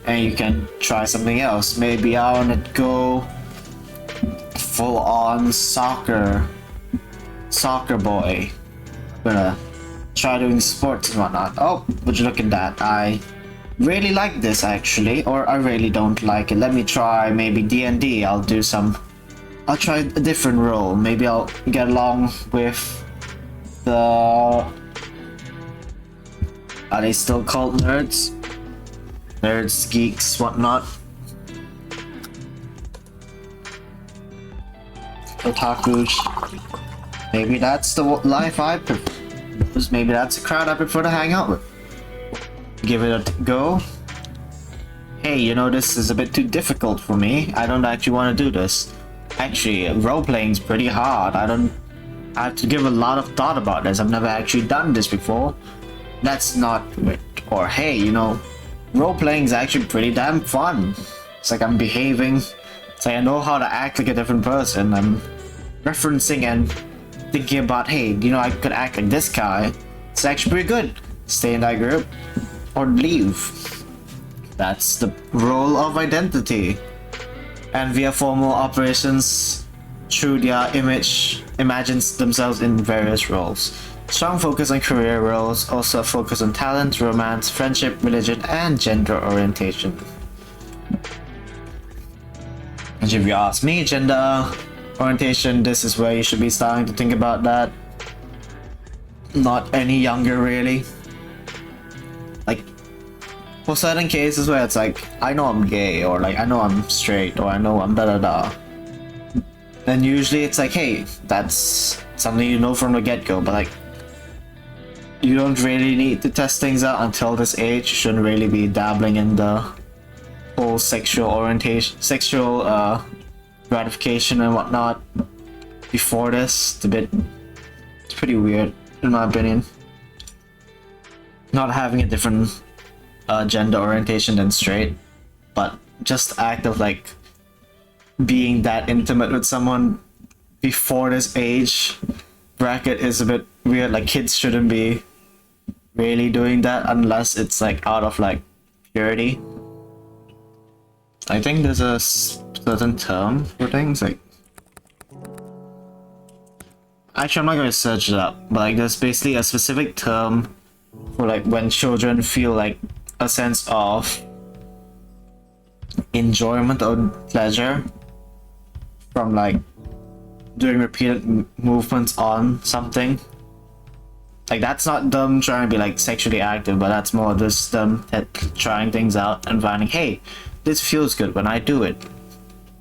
and you can try something else. Maybe I want to go full on soccer boy. I'm gonna try doing sports and whatnot. Oh, would you look at that? I really like this actually, or I really don't like it. Let me try maybe D&D. I'll try a different role. Maybe I'll get along with the... Are they still called nerds? Nerds, geeks, whatnot. Otakus. Maybe that's the life I prefer. Maybe that's the crowd I prefer to hang out with. Give it a go. Hey, you know, this is a bit too difficult for me. I don't actually want to do this. Actually, role-playing is pretty hard. I have to give a lot of thought about this. I've never actually done this before. That's not it. Or hey, you know, role-playing is actually pretty damn fun. It's like I'm behaving. It's like I know how to act like a different person. I'm referencing and thinking about, hey, you know, I could act like this guy. It's actually pretty good. Stay in that group or leave. That's the role of identity. And via formal operations, through their image, imagines themselves in various roles. Strong focus on career roles, also focus on talent, romance, friendship, religion, and gender orientation. And if you ask me, gender orientation, this is where you should be starting to think about that. Not any younger, really. Like, for certain cases where it's like, I know I'm gay, or like, I know I'm straight, or I know I'm da-da-da. Then usually it's like, hey, that's something you know from the get-go, but like, you don't really need to test things out until this age. You shouldn't really be dabbling in the whole sexual orientation, sexual gratification and whatnot before this. It's pretty weird, in my opinion. Not having a different gender orientation than straight, but just the act of like being that intimate with someone before this age bracket is a bit weird. Like, kids shouldn't be really doing that unless it's like out of like purity. I think there's a certain term for things, like, actually I'm not going to search it up, but like there's basically a specific term for like when children feel like a sense of enjoyment or pleasure from like doing repeated movements on something. Like that's not them trying to be like sexually active, but that's more just them trying things out and finding, hey, this feels good when I do it.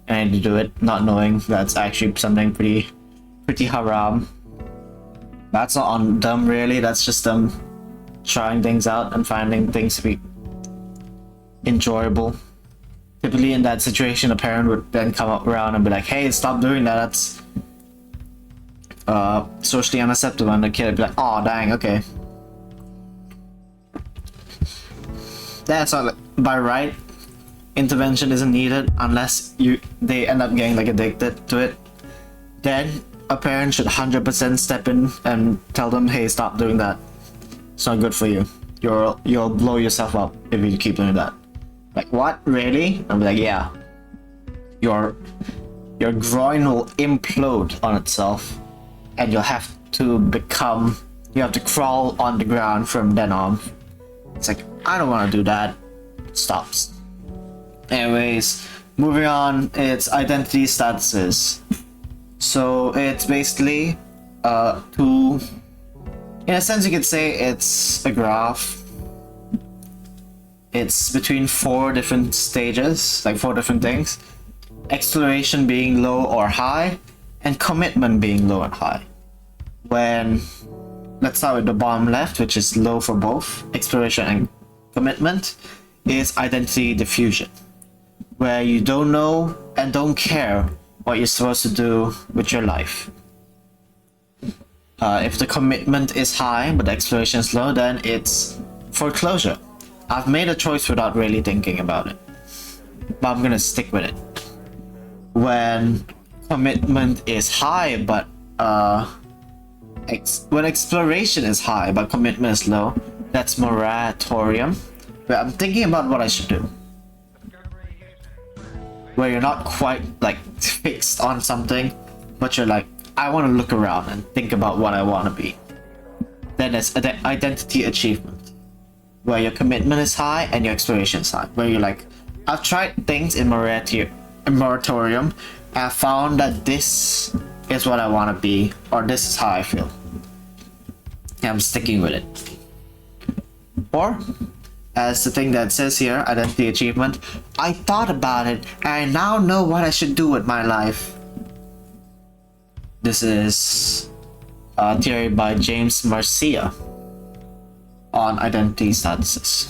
And you do it not knowing that's actually something pretty haram. That's not on them really, that's just them trying things out and finding things to be enjoyable. Typically in that situation, a parent would then come up around and be like, hey, stop doing that, that's socially unacceptable, and the kid would be like, oh dang, okay. That's not by right. Intervention isn't needed unless they end up getting like addicted to it. Then a parent should 100% step in and tell them, hey, stop doing that. It's not good for you. You'll blow yourself up if you keep doing that. Like, what? Really? I'll be like, yeah. Your groin will implode on itself, and you have to crawl on the ground from then on. It's like, I don't want to do that. It stops. Anyways, moving on, it's identity statuses. So it's basically in a sense you could say it's a graph. It's between 4 different stages, like 4 different things. Exploration being low or high, and commitment being low and high. Let's start with the bottom left, which is low for both. Exploration and commitment is identity diffusion, where you don't know and don't care what you're supposed to do with your life. If the commitment is high but the exploration is low, then it's foreclosure. I've made a choice without really thinking about it, but I'm gonna stick with it. When commitment is high but when exploration is high but commitment is low, that's moratorium, where I'm thinking about what I should do. Where you're not quite like fixed on something, but you're like, I want to look around and think about what I want to be. Then there's identity achievement, where your commitment is high and your exploration is high. Where you're like, I've tried things in moratorium, and I found that this is what I want to be, or this is how I feel. And I'm sticking with it. Or, as the thing that says here, identity achievement, I thought about it and I now know what I should do with my life. This is a theory by James Marcia on identity statuses.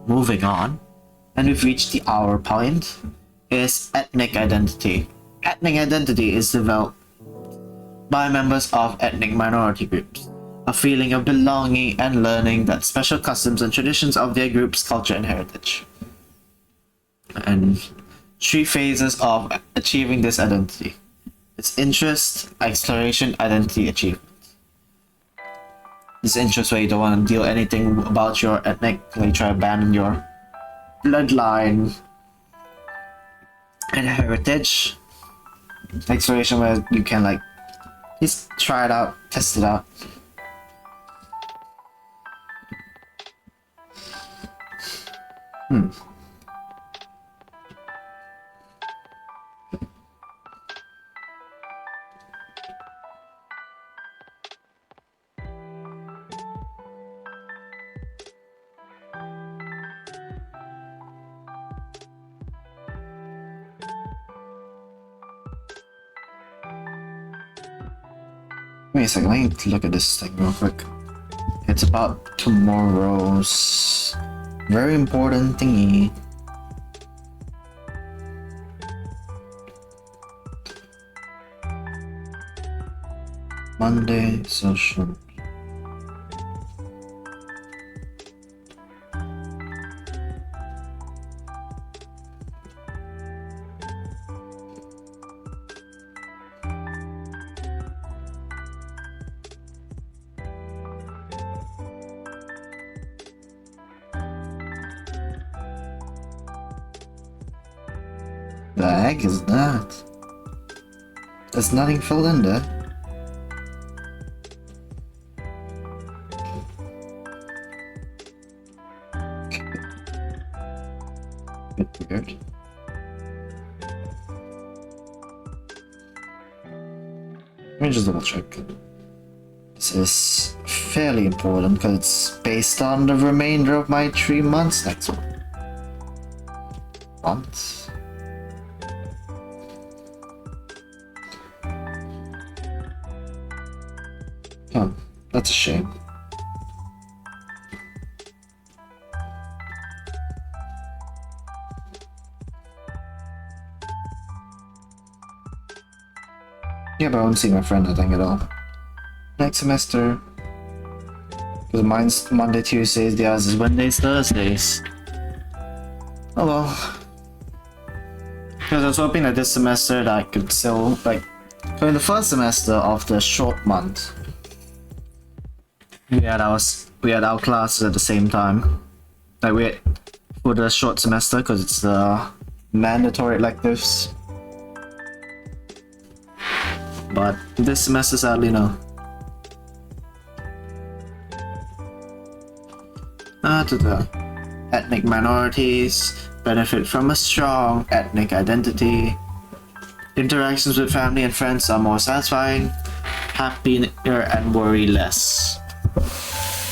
Moving on, and we've reached the hour point, is ethnic identity. Ethnic identity is developed by members of ethnic minority groups. A feeling of belonging and learning that special customs and traditions of their group's culture and heritage. And 3 phases of achieving this identity. It's interest, exploration, identity achievement. This interest where you don't want to deal anything about your ethnic, where you try to abandon your bloodline and heritage. Exploration where you can like just try it out, test it out. Wait a second, let me look at this thing real quick. It's about tomorrow's very important thingy. Monday social. The heck is that? There's nothing filled in there. Bit weird. Let me just double check. This is fairly important because it's based on the remainder of my 3 months next month. Oh, that's a shame. Yeah, but I won't see my friend, I think, at all. Next semester. Because mine's Monday, Tuesdays, theirs is Wednesdays, Thursdays. Oh well. Because I was hoping that this semester that I could still, like, so in the first semester of the short month, we had our classes at the same time. Like, for the short semester, because it's the mandatory electives. But this semester, sadly, no. Ethnic minorities benefit from a strong ethnic identity. Interactions with family and friends are more satisfying, happier and worry less.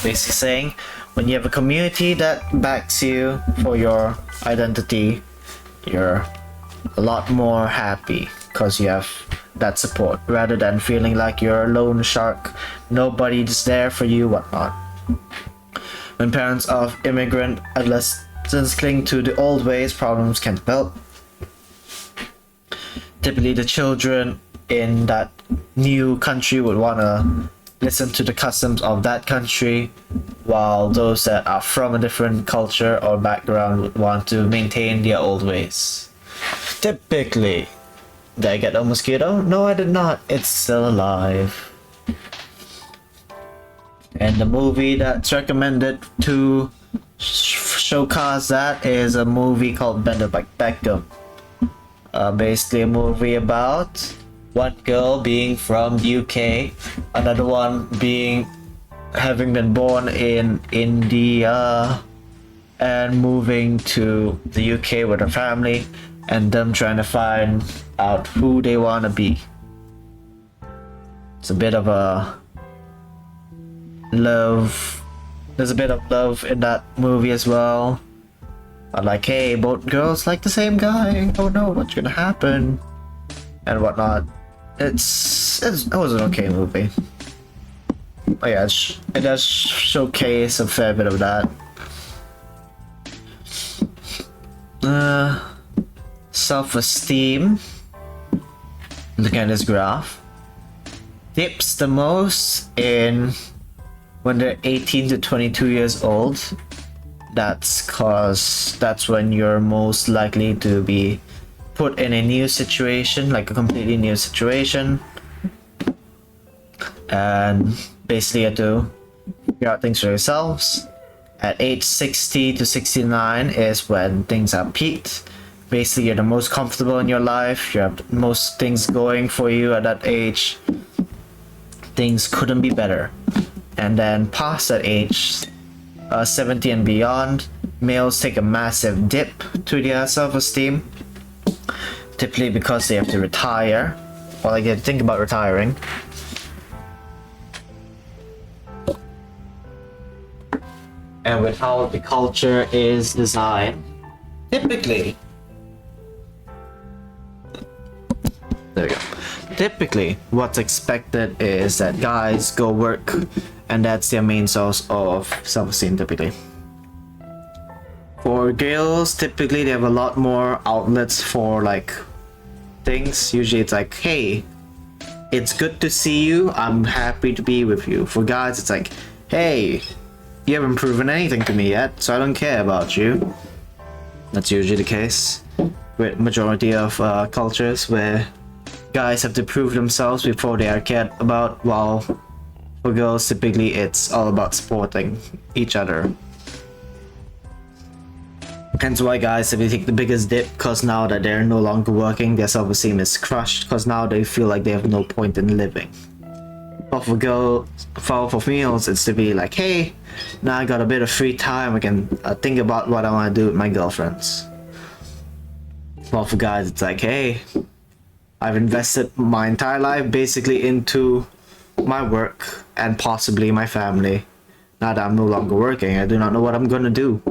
Basically saying, when you have a community that backs you for your identity, you're a lot more happy because you have that support rather than feeling like you're a lone shark, nobody's there for you, whatnot. When parents of immigrant adolescents cling to the old ways, problems can develop. Typically, the children in that new country would want to listen to the customs of that country, while those that are from a different culture or background would want to maintain their old ways. Typically. Did I get a mosquito? No, I did not. It's still alive. And the movie that's recommended to showcase that is a movie called Bender by Beckham. Basically a movie about one girl being from the UK, another one having been born in India and moving to the UK with her family, and them trying to find out who they want to be. It's a bit of a love. There's a bit of love in that movie as well. But like, hey, both girls like the same guy. Oh no, what's gonna happen? And whatnot. It was an okay movie. Oh yeah, it does showcase a fair bit of that. Self-esteem. Looking at this graph, dips the most when they're 18 to 22 years old. That's when you're most likely to be put in a new situation, like a completely new situation, and basically you have to figure out things for yourselves. At age 60 to 69 is when things are peaked. Basically, you're the most comfortable in your life, you have most things going for you at that age. Things couldn't be better. And then past that age, 70 and beyond, males take a massive dip to their self-esteem. Typically because they have to retire, or like they think about retiring. And with how the culture is designed, typically, there we go. Typically, what's expected is that guys go work, and that's their main source of self-esteem typically. For girls, typically they have a lot more outlets for like things. Usually it's like, hey, it's good to see you, I'm happy to be with you. For guys, it's like, hey, you haven't proven anything to me yet, so I don't care about you. That's usually the case with majority of cultures where guys have to prove themselves before they are cared about, while for girls typically it's all about supporting each other. Hence why guys typically take the biggest dip, because now that they're no longer working, their self-esteem is crushed, because now they feel like they have no point in living. But for females, it's to be like, hey, now I got a bit of free time, I can think about what I want to do with my girlfriends. But for guys, it's like, hey, I've invested my entire life basically into my work and possibly my family. Now that I'm no longer working, I do not know what I'm gonna do.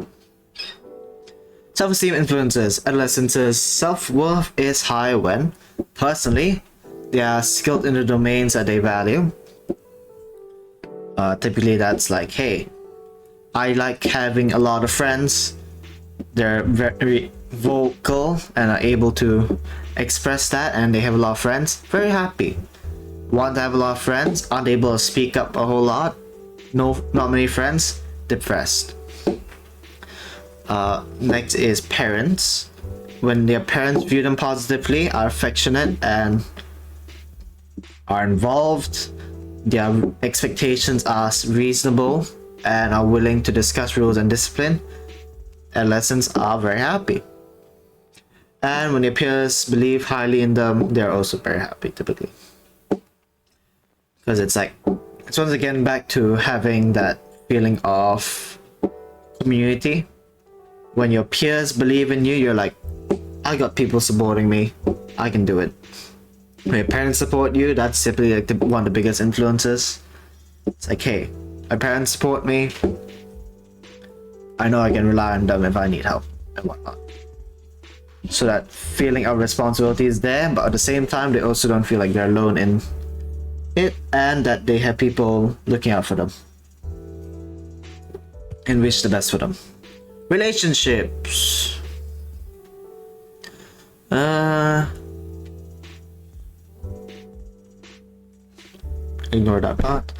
Self-esteem influences adolescents' self-worth is high when, personally, they are skilled in the domains that they value. Typically that's like, hey, I like having a lot of friends. They're very vocal and are able to express that, and they have a lot of friends. Very happy. Want to have a lot of friends, aren't able to speak up a whole lot. No, not many friends. Depressed. Next is parents. When their parents view them positively, are affectionate and are involved, their expectations are reasonable and are willing to discuss rules and discipline, adolescents are very happy. And when their peers believe highly in them, they're also very happy typically. Because it's once again back to having that feeling of community. When your peers believe in you, you're like, I got people supporting me, I can do it. When your parents support you, that's typically like one of the biggest influences. It's like, hey, my parents support me, I know I can rely on them if I need help and whatnot. So that feeling of responsibility is there, but at the same time, they also don't feel like they're alone in it, and that they have people looking out for them and wish the best for them. Relationships. Ignore that part.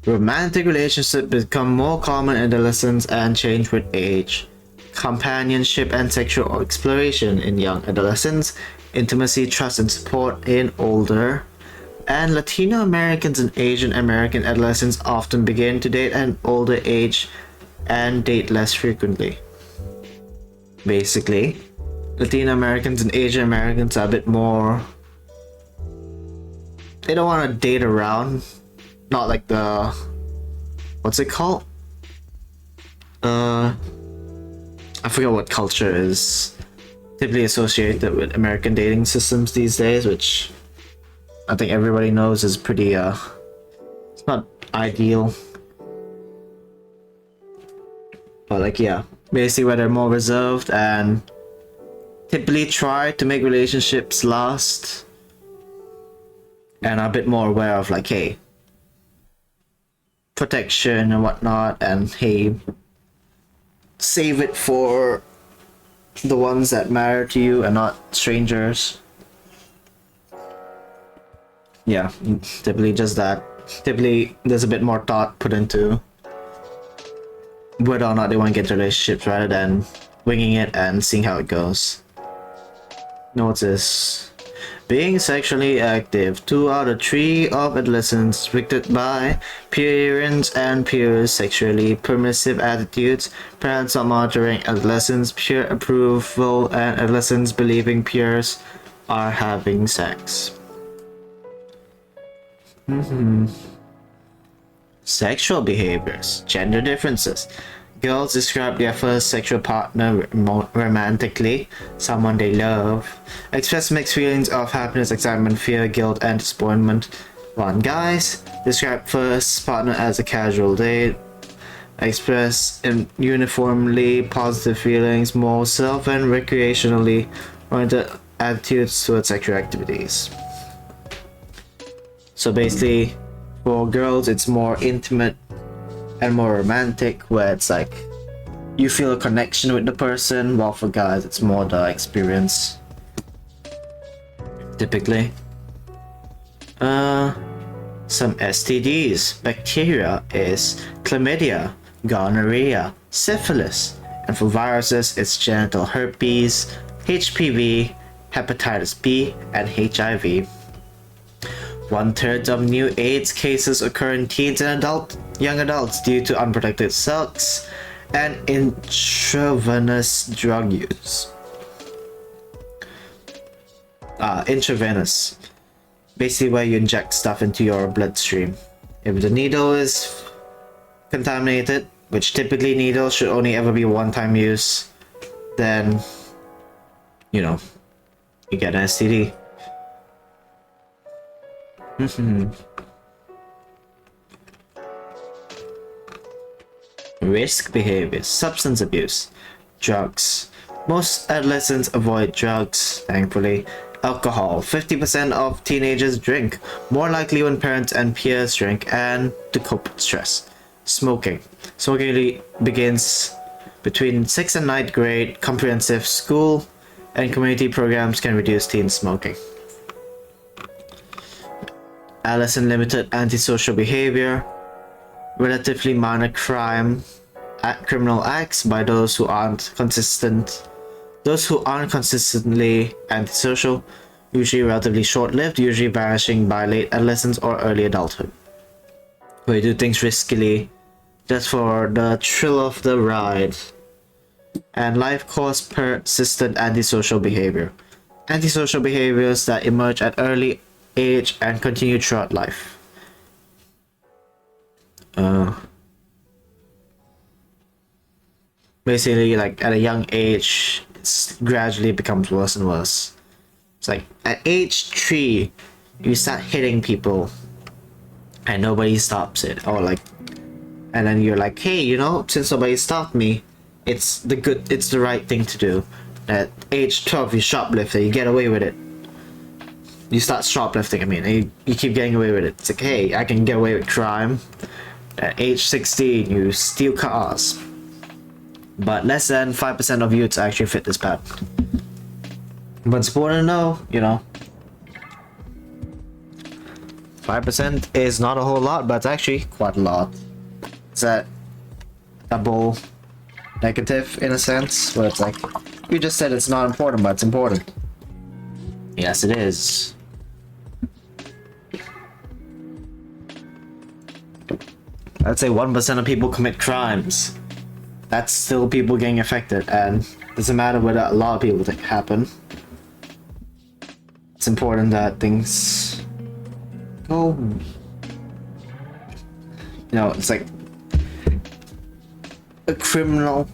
Romantic relationships become more common in adolescence and change with age. Companionship and sexual exploration in young adolescents. Intimacy, trust, and support in older. And Latino Americans and Asian American adolescents often begin to date at an older age and date less frequently. Basically, Latino Americans and Asian Americans are a bit more... They don't want to date around. Not like the... What's it called? I forget what culture is typically associated with American dating systems these days, which I think everybody knows is pretty, it's not ideal. But like, yeah, basically where they're more reserved and typically try to make relationships last and are a bit more aware of like, hey, protection and whatnot, and hey, save it for the ones that matter to you and not strangers. Yeah, typically just that. Typically there's a bit more thought put into whether or not they want to get into relationships rather than winging it and seeing how it goes. Notice. Being sexually active. 2 out of 3 of adolescents restricted by parents and peers sexually permissive attitudes. Parents not monitoring adolescents, peer approval, and adolescents believing peers are having sex. Sexual behaviors. Gender differences. Girls describe their first sexual partner romantically, someone they love. Express mixed feelings of happiness, excitement, fear, guilt, and disappointment. While guys describe first partner as a casual date. Express uniformly positive feelings, more self and recreationally oriented attitudes towards sexual activities. So basically, for girls, it's more intimate and more romantic, where it's like you feel a connection with the person, while for guys, it's more the experience. Typically. Some STDs. Bacteria is chlamydia, gonorrhea, syphilis, and for viruses, it's genital herpes, HPV, hepatitis B, and HIV. 1/3 of new AIDS cases occur in teens and young adults due to unprotected sex and intravenous drug use. Intravenous. Basically where you inject stuff into your bloodstream. If the needle is contaminated, which typically needles should only ever be one-time use, then, you know, you get an STD. Risk behaviors: substance abuse, drugs. Most adolescents avoid drugs, thankfully. Alcohol: 50% of teenagers drink, more likely when parents and peers drink, and to cope with stress. Smoking. Smoking begins between 6th and 9th grade. Comprehensive school and community programs can reduce teen smoking. Adolescent limited antisocial behavior. Relatively minor criminal acts by those who aren't consistently antisocial, usually relatively short-lived, usually vanishing by late adolescence or early adulthood. We do things riskily just for the thrill of the ride. And life cause persistent antisocial behavior. Antisocial behaviors that emerge at early age and continue throughout life. Basically, like at a young age, it gradually becomes worse and worse. It's like at age 3, you start hitting people and nobody stops it, or like, and then you're like, hey, you know, since nobody stopped me, it's the right thing to do. At age 12, you shoplift, you get away with it. You start shoplifting, and you keep getting away with it. It's like, hey, I can get away with crime. At age 16, you steal cars. But less than 5% of youths actually fit this pattern. But it's important to know, you know, 5% is not a whole lot, but it's actually quite a lot. It's that double negative in a sense, where it's like, you just said it's not important, but it's important. Yes, it is. I'd say 1% of people commit crimes. That's still people getting affected, and it doesn't matter whether a lot of people think happen. It's important that things go. You know, it's like a criminal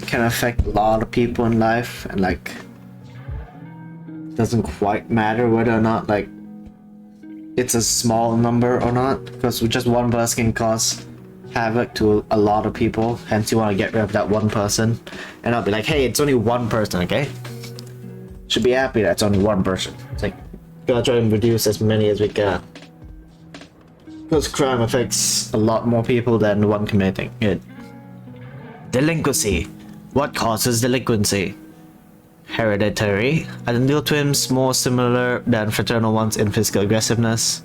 can affect a lot of people in life, and like it doesn't quite matter whether or not like it's a small number or not, because just one person can cause havoc to a lot of people. Hence you want to get rid of that one person, and I'll be like, hey, it's only one person, okay? Should be happy that it's only one person. It's like, gotta try and reduce as many as we can, because crime affects a lot more people than the one committing it. Delinquency. What causes delinquency? Hereditary. Identical twins more similar than fraternal ones in physical aggressiveness.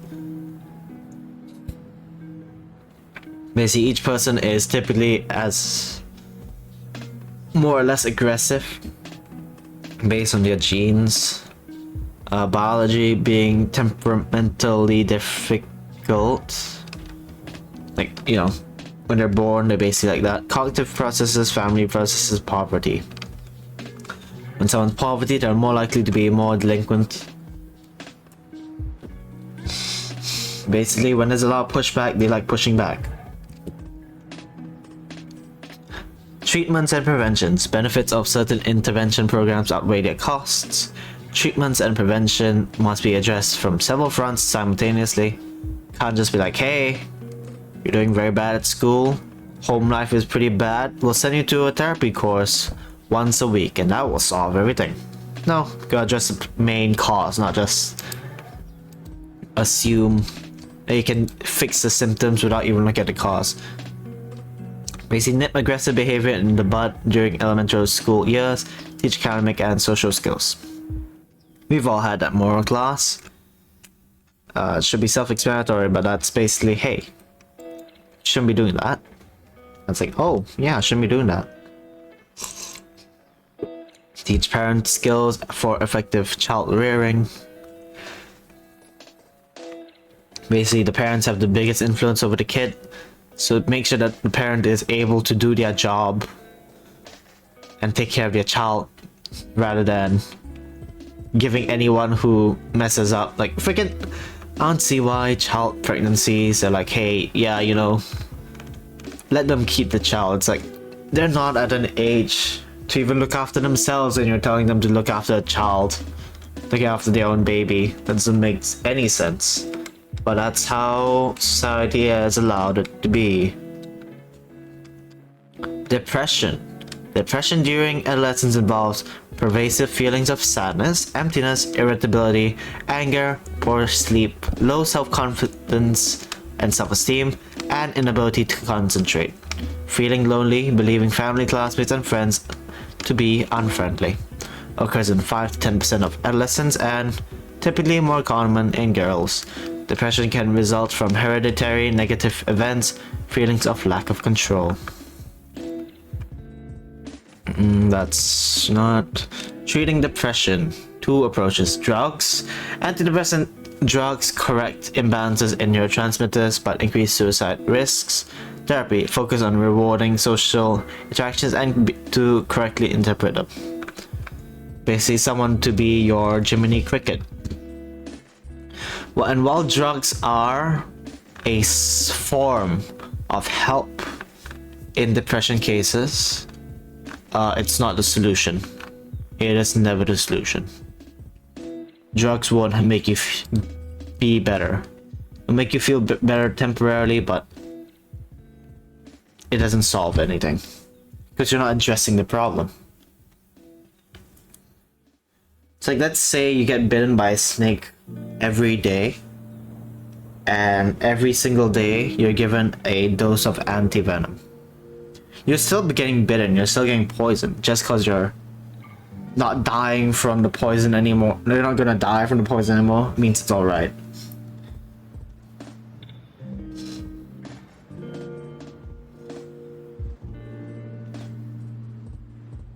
Basically, each person is typically as more or less aggressive based on their genes. Biology being temperamentally difficult. Like, you know, when they're born, they're basically like that. Cognitive processes, family processes, poverty. When someone's poverty, they're more likely to be more delinquent. Basically, when there's a lot of pushback, they like pushing back. Treatments and preventions. Benefits of certain intervention programs outweigh their costs. Treatments and prevention must be addressed from several fronts simultaneously. Can't just be like, hey, you're doing very bad at school, home life is pretty bad, we'll send you to a therapy course once a week and that will solve everything. No, gotta address the main cause, not just assume that you can fix the symptoms without even looking at the cause. Basically, nip aggressive behavior in the bud during elementary school years, teach academic and social skills. We've all had that moral class. It should be self-explanatory, but that's basically, hey, shouldn't be doing that. It's like, oh, yeah, I shouldn't be doing that. Teach parents skills for effective child rearing. Basically, the parents have the biggest influence over the kid, so make sure that the parent is able to do their job and take care of their child rather than giving anyone who messes up. Like, freaking, I don't see why child pregnancies are like, hey, yeah, you know, let them keep the child. It's like, they're not at an age to even look after themselves and you're telling them to look after a child, looking after their own baby. That doesn't make any sense. but that's how society has allowed it to be. Depression. Depression during adolescence involves pervasive feelings of sadness, emptiness, irritability, anger, poor sleep, low self-confidence and self-esteem, and inability to concentrate. Feeling lonely, believing family, classmates, and friends to be unfriendly. Occurs in 5 to 10% of adolescents and typically more common in girls. Depression can result from hereditary negative events, feelings of lack of control. That's not treating depression. 2 approaches. Drugs. Antidepressant drugs correct imbalances in neurotransmitters but increase suicide risks. Therapy. Focus on rewarding social interactions and to correctly interpret them. Basically, someone to be your Jiminy Cricket. Well, and while drugs are a form of help in depression cases, it's not the solution. It is never the solution. Drugs won't make you be better. It'll make you feel better temporarily, but it doesn't solve anything because you're not addressing the problem. It's like, let's say you get bitten by a snake every day, and every single day you're given a dose of antivenom. You're still getting bitten, you're still getting poisoned. Just because you're not dying from the poison anymore, you're not gonna die from the poison anymore, means it's alright.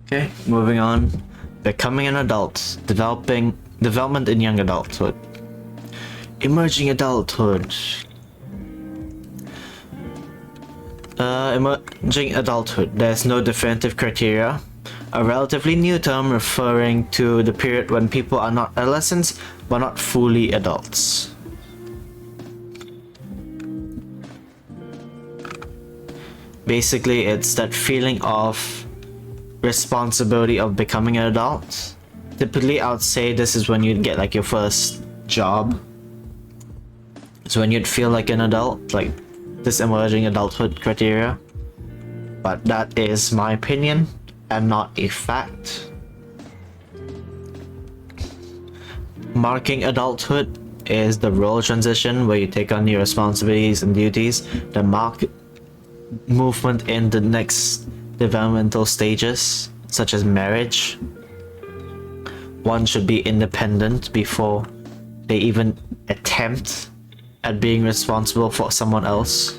Okay, moving on. Becoming an adult. Development in young adulthood. Emerging adulthood. Emerging adulthood. There's no definitive criteria. A relatively new term referring to the period when people are not adolescents but not fully adults. Basically, it's that feeling of responsibility of becoming an adult. Typically, I would say this is when you'd get like your first job. It's when you'd feel like an adult, like this emerging adulthood criteria. But that is my opinion and not a fact. Marking adulthood is the role transition where you take on new responsibilities and duties that mark movement in the next developmental stages, such as marriage. One should be independent before they even attempt at being responsible for someone else.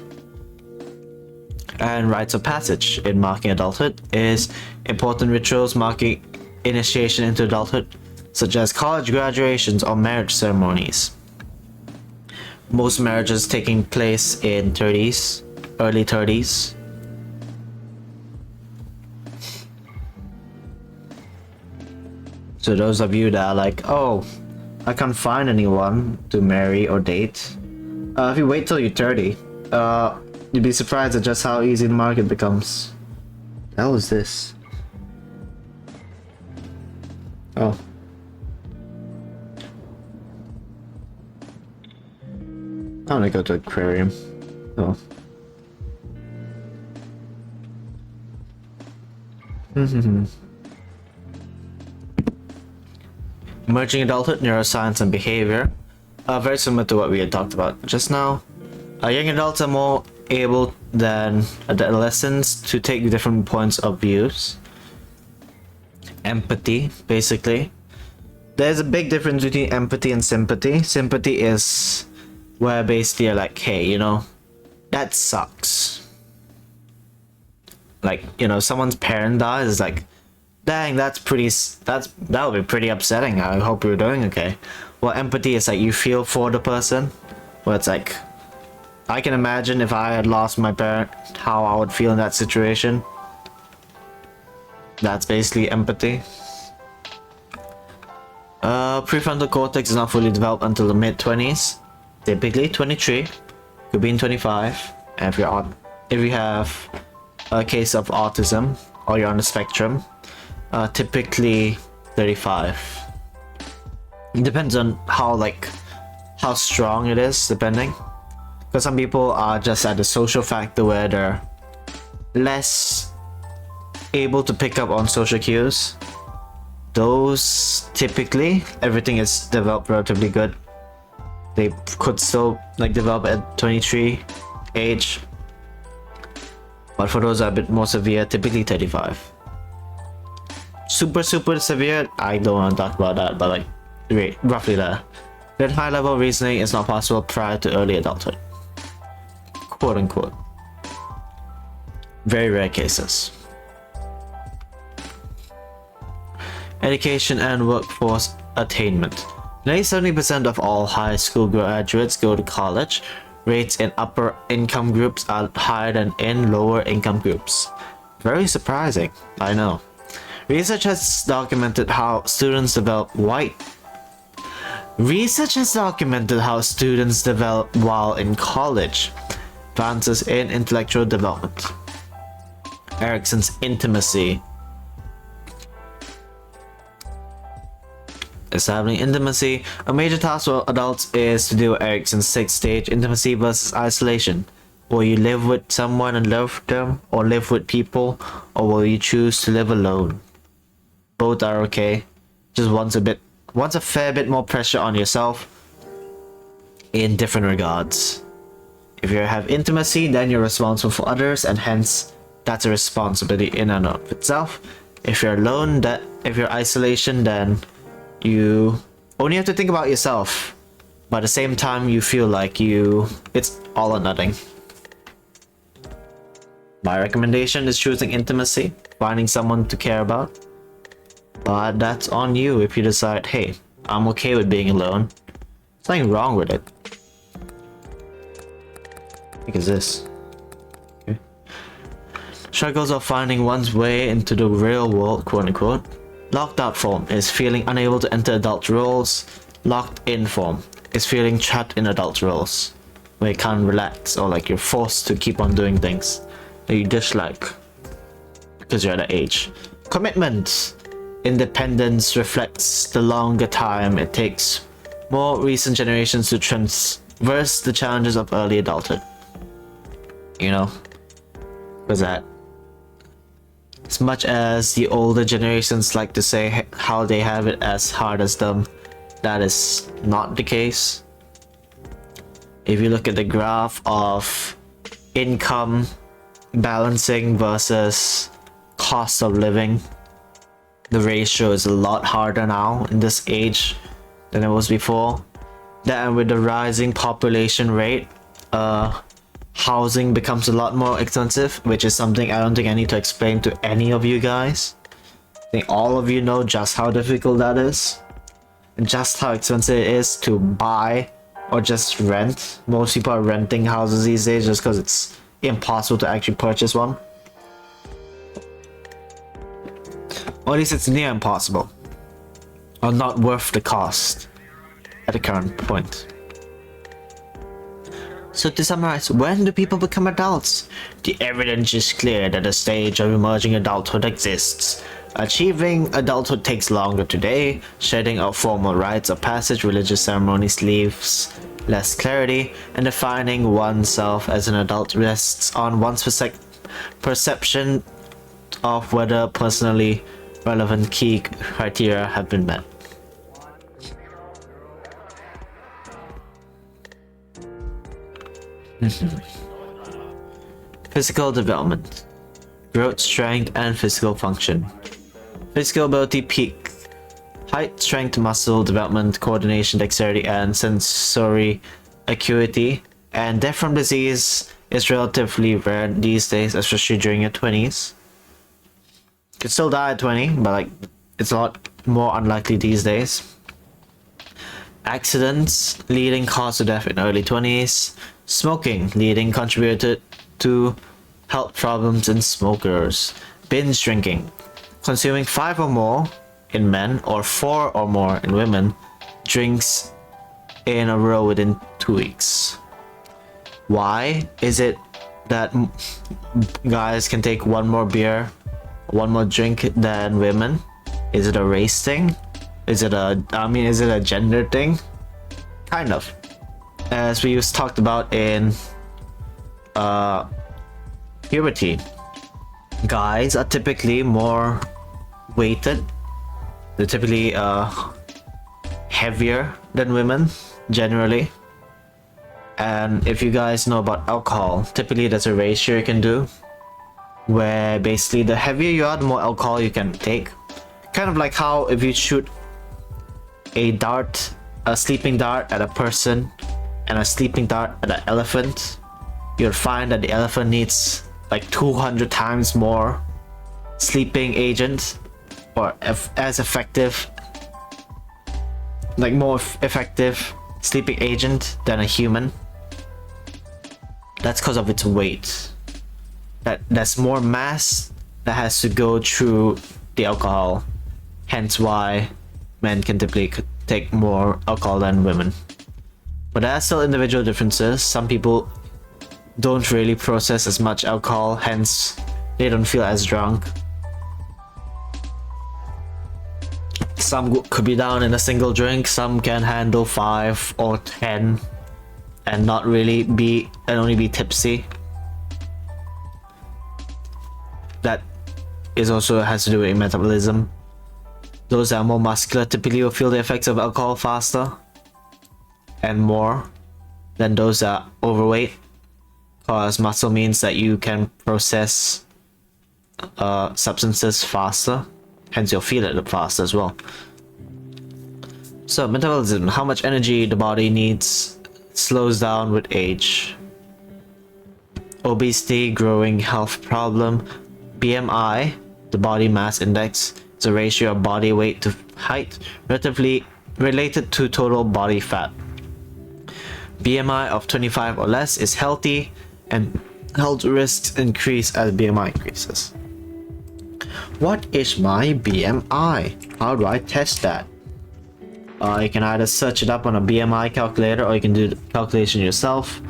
And rites of passage in marking adulthood is important rituals marking initiation into adulthood, such as college graduations or marriage ceremonies. Most marriages taking place in early 30s. So those of you that are like, oh, I can't find anyone to marry or date, if you wait till you're 30, you'd be surprised at just how easy the market becomes. The hell is this? Oh. I wanna go to the aquarium. Oh. Emerging adulthood, neuroscience, and behavior. Very similar to what we had talked about just now. Young adults are more able than adolescents to take different points of views. Empathy, basically. There's a big difference between empathy and sympathy. Sympathy is where basically you're like, hey, you know, that sucks. Like, you know, someone's parent dies, it's like, dang, that would be pretty upsetting. I hope you're doing okay. Well, empathy is like you feel for the person. Where it's like, I can imagine if I had lost my parent, how I would feel in that situation. That's basically empathy. Prefrontal cortex is not fully developed until the mid-20s. Typically 23, could be in 25. And if you have a case of autism or you're on the spectrum, typically 35. It depends on how how strong it is, depending. Because some people are just at the social factor where they're less able to pick up on social cues. Those typically, everything is developed relatively good. They could still like develop at 23 age, but for those that are a bit more severe, typically 35. Super severe, I don't want to talk about that, but like roughly that. Then high level reasoning is not possible prior to early adulthood, quote unquote. Very rare cases. Education and workforce attainment. Nearly 70% of all high school graduates go to college. Rates in upper income groups are higher than in lower income groups. Very surprising, I know. Research has documented how students develop while in college. Advances in intellectual development. Erickson's intimacy. Establishing intimacy. A major task for adults is to do Erickson's 6-stage intimacy versus isolation. Will you live with someone and love them, or live with people, or will you choose to live alone? Both are okay. Just wants a fair bit more pressure on yourself in different regards. If you have intimacy, then you're responsible for others, and hence that's a responsibility in and of itself. If you're alone, if you're isolation, then you only have to think about yourself, but at the same time you feel like it's all or nothing. My recommendation is choosing intimacy, finding someone to care about, but that's on you if you decide, hey, I'm okay with being alone. There's nothing wrong with it. What is this? Okay. Struggles of finding one's way into the real world, quote unquote. Locked out form is feeling unable to enter adult roles. Locked in form is feeling trapped in adult roles, where you can't relax, or like you're forced to keep on doing things that you dislike because you're at that age. Commitment. Independence reflects the longer time it takes more recent generations to traverse the challenges of early adulthood. You know? Because that, as much as the older generations like to say how they have it as hard as them, that is not the case. If you look at the graph of income balancing versus cost of living, the ratio is a lot harder now in this age than it was before. Then with the rising population rate, housing becomes a lot more expensive, which is something I don't think I need to explain to any of you guys. I think all of you know just how difficult that is, and just how expensive it is to buy or just rent. Most people are renting houses these days just because it's impossible to actually purchase one. Or at least it's near impossible, or not worth the cost at the current point. So to summarize, when do people become adults? The evidence is clear that a stage of emerging adulthood exists. Achieving adulthood takes longer today. Shedding of formal rites of passage, religious ceremonies leaves less clarity, and defining oneself as an adult rests on one's perception of whether personally relevant key criteria have been met. Physical development. Growth, strength, and physical function. Physical ability peak. Height, strength, muscle development, coordination, dexterity, and sensory acuity. And death from disease is relatively rare these days, especially during your 20s. You could still die at 20, but like it's a lot more unlikely these days. Accidents, leading cause of death in early 20s. Smoking, leading contributor to health problems in smokers. Binge drinking, consuming 5 or more in men or 4 or more in women, drinks in a row within 2 weeks. Why is it that guys can take one more beer, one more drink than women? Is it a race thing? Is it a gender thing? Kind of. as we talked about in puberty, guys are typically more weighted. They're typically heavier than women generally. And if you guys know about alcohol, typically there's a ratio you can do where basically the heavier you are, the more alcohol you can take. Kind of like how if you shoot a sleeping dart at a person and a sleeping dart at an elephant, you'll find that the elephant needs like 200 times more sleeping agent, or as effective, like more effective sleeping agent than a human. That's because of its weight. That's more mass that has to go through the alcohol, hence why men can typically take more alcohol than women. But there are still individual differences. Some people don't really process as much alcohol, hence they don't feel as drunk. Some could be down in a single drink, some can handle 5 or 10 and not really be, and only be tipsy. That is also has to do with metabolism. Those that are more muscular typically will feel the effects of alcohol faster and more than those that are overweight, because muscle means that you can process substances faster, hence you'll feel it faster as well. So metabolism, how much energy the body needs, slows down with age. Obesity, growing health problem. BMI, the body mass index, is a ratio of body weight to height relatively related to total body fat. BMI of 25 or less is healthy, and health risks increase as BMI increases. What is my BMI? How do I test that? You can either search it up on a BMI calculator, or you can do the calculation yourself.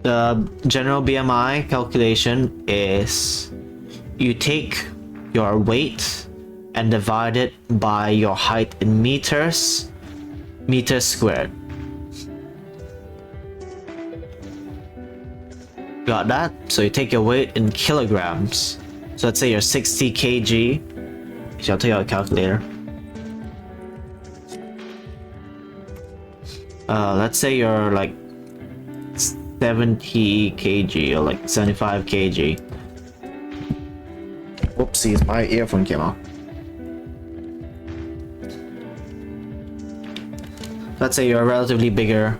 The general BMI calculation is you take your weight and divide it by your height in meters squared. Got that? So you take your weight in kilograms. So let's say you're 60 kg. So I'll take out a calculator. Let's say you're like 70 kg or like 75 kg. Whoopsies, my earphone came off. Let's say you're a relatively bigger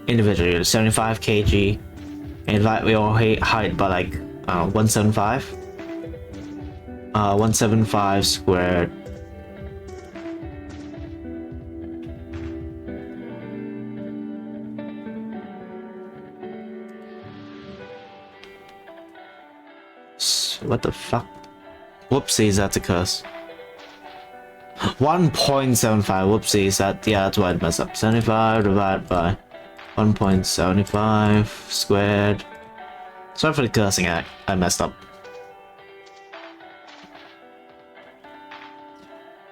individual, you're 75 kg, and divide your height by like 175. 175 squared. What the fuck? Whoopsies, that's a curse. 1.75. Whoopsies, that's why I messed up. 75 divided by 1.75 squared. Sorry for the cursing, I messed up.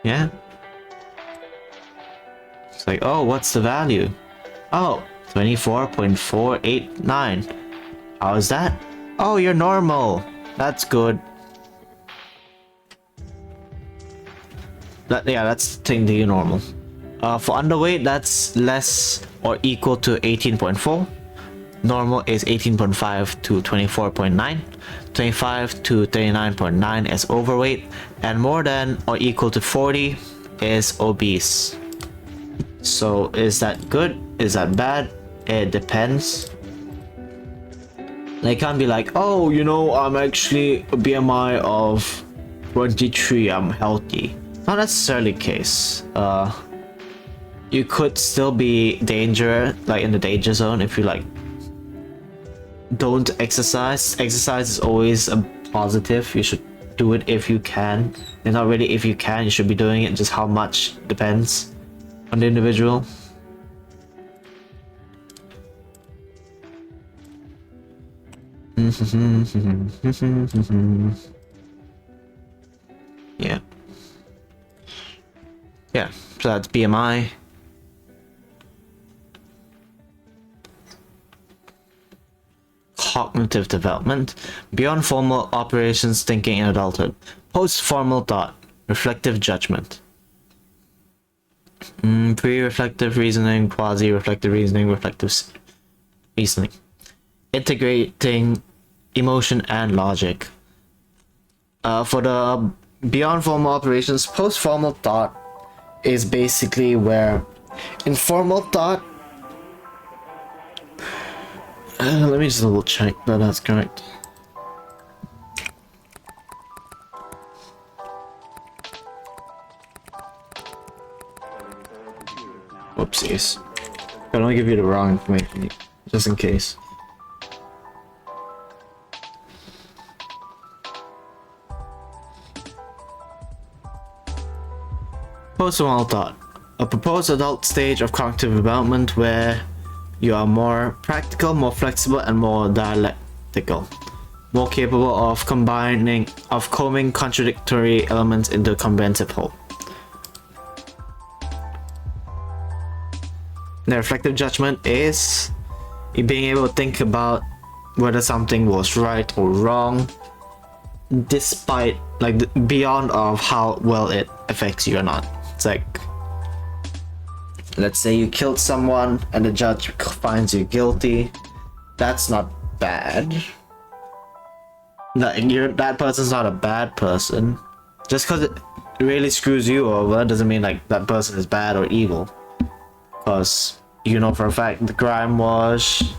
Yeah. It's like, oh, what's the value? Oh, 24.489. How is that? Oh, you're normal. That's good. That's technically normal. For underweight, that's less or equal to 18.4. Normal is 18.5 to 24.9. 25 to 39.9 is overweight, and more than or equal to 40 is obese. So is that good? Is that bad? It depends. They can't be like, oh, you know, I'm actually a BMI of 23, I'm healthy. Not necessarily the case. You could still be like in the danger zone if you like don't exercise. Exercise is always a positive. You should do it if you can. And not really if you can, you should be doing it. Just how much depends on the individual. Yeah. Yeah, so that's BMI. Cognitive development, beyond formal operations thinking in adulthood, post-formal thought, reflective judgment, pre-reflective reasoning, quasi-reflective reasoning, reflective reasoning, integrating emotion and logic. For the beyond formal operations, post-formal thought is basically where informal thought. Let me just double check that that's correct. Whoopsies. I don't give you the wrong information, just in case. Post-formal thought, a proposed adult stage of cognitive development where you are more practical, more flexible, and more dialectical, more capable of combing contradictory elements into a comprehensive whole. The reflective judgment is being able to think about whether something was right or wrong, despite, like, beyond of how well it affects you or not. It's like, let's say you killed someone and the judge finds you guilty. That's not bad. That person's not a bad person. Just because it really screws you over doesn't mean like that person is bad or evil. Because you know for a fact the crime was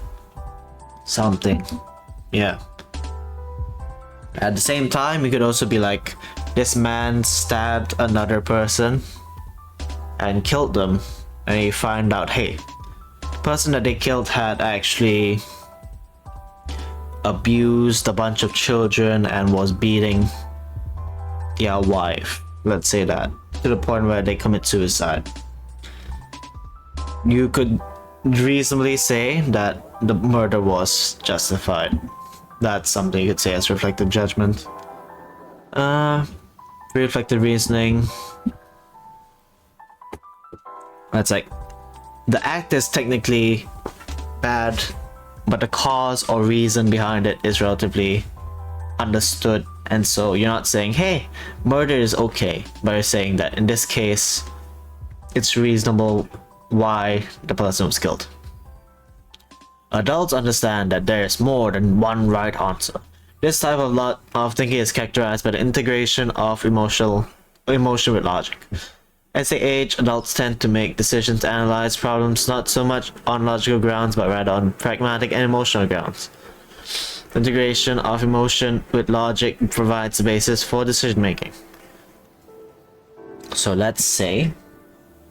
something. Yeah. At the same time, you could also be like, this man stabbed another person and killed them. And you find out, hey, the person that they killed had actually abused a bunch of children and was beating their wife, let's say that, to the point where they commit suicide. You could reasonably say that the murder was justified. That's something you could say as reflective judgment. Reflective reasoning. That's like, the act is technically bad, but the cause or reason behind it is relatively understood, and so you're not saying, hey, murder is okay, but you're saying that in this case, it's reasonable why the person was killed. Adults understand that there is more than one right answer. This type of thinking is characterized by the integration of emotion with logic. As they age, adults tend to make decisions to analyze problems not so much on logical grounds, but rather on pragmatic and emotional grounds. The integration of emotion with logic provides the basis for decision making. So let's say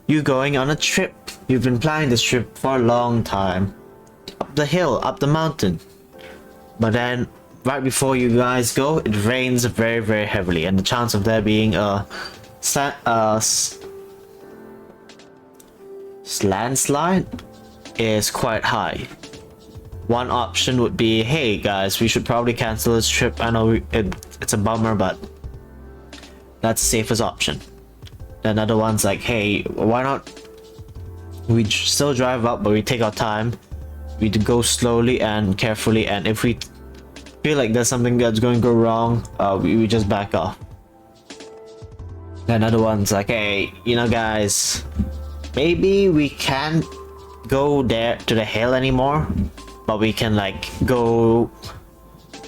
you're going on a trip. You've been planning this trip for a long time. Up the hill, up the mountain. But then, right before you guys go, it rains very, very heavily, and the chance of there being a landslide is quite high. One option would be, hey guys, we should probably cancel this trip. I know it's a bummer, but that's the safest option. Another one's like, hey, why not we still drive up, but we take our time. We go slowly and carefully, and if we feel like there's something that's going to go wrong, we just back off. Another one's like, hey, you know guys, maybe we can't go there to the hill anymore, but we can like go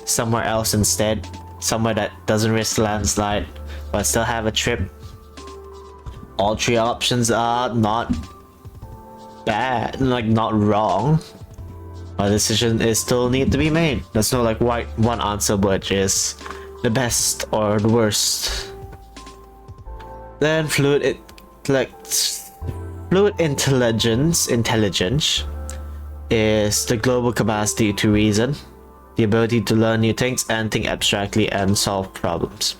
somewhere else instead, somewhere that doesn't risk landslide but still have a trip. All three options are not bad, like not wrong. A decision is still need to be made. There's no like one answer which is the best or the worst. Then fluid intelligence is the global capacity to reason, the ability to learn new things and think abstractly and solve problems.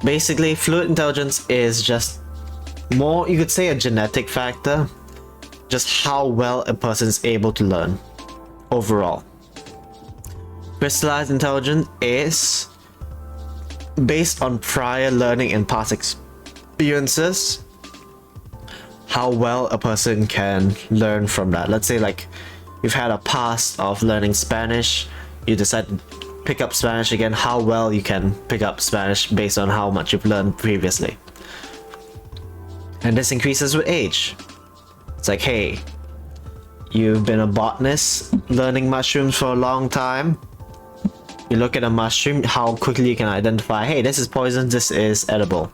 Basically, fluid intelligence is just more, you could say, a genetic factor, just how well a person is able to learn overall. Crystallized intelligence is based on prior learning and past experiences, how well a person can learn from that. Let's say like you've had a past of learning Spanish, you decide to pick up Spanish again, how well you can pick up Spanish based on how much you've learned previously. And this increases with age. It's like, hey, you've been a botanist learning mushrooms for a long time. You look at a mushroom, how quickly you can identify, hey, this is poison, this is edible.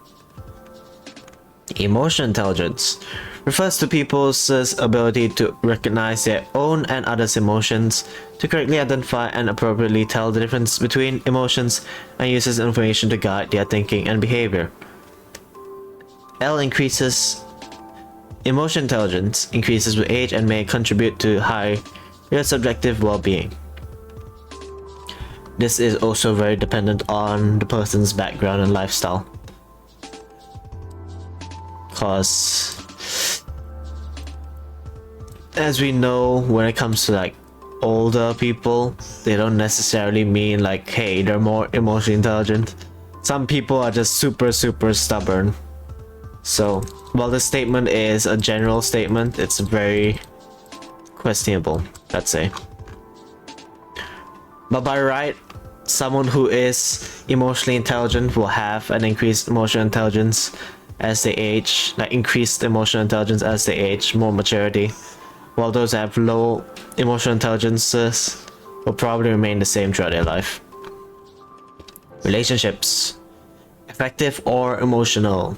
Emotional intelligence refers to people's ability to recognize their own and others' emotions, to correctly identify and appropriately tell the difference between emotions, and uses information to guide their thinking and behavior. Emotional intelligence increases with age and may contribute to higher subjective well-being. This is also very dependent on the person's background and lifestyle. Because as we know, when it comes to like older people, they don't necessarily mean like, hey, they're more emotionally intelligent. Some people are just super stubborn. So while this statement is a general statement, it's very questionable, let's say. But by right, someone who is emotionally intelligent will have an increased emotional intelligence as they age, like increased emotional intelligence as they age, more maturity, while those that have low emotional intelligences will probably remain the same throughout their life. Relationships. Effective or emotional.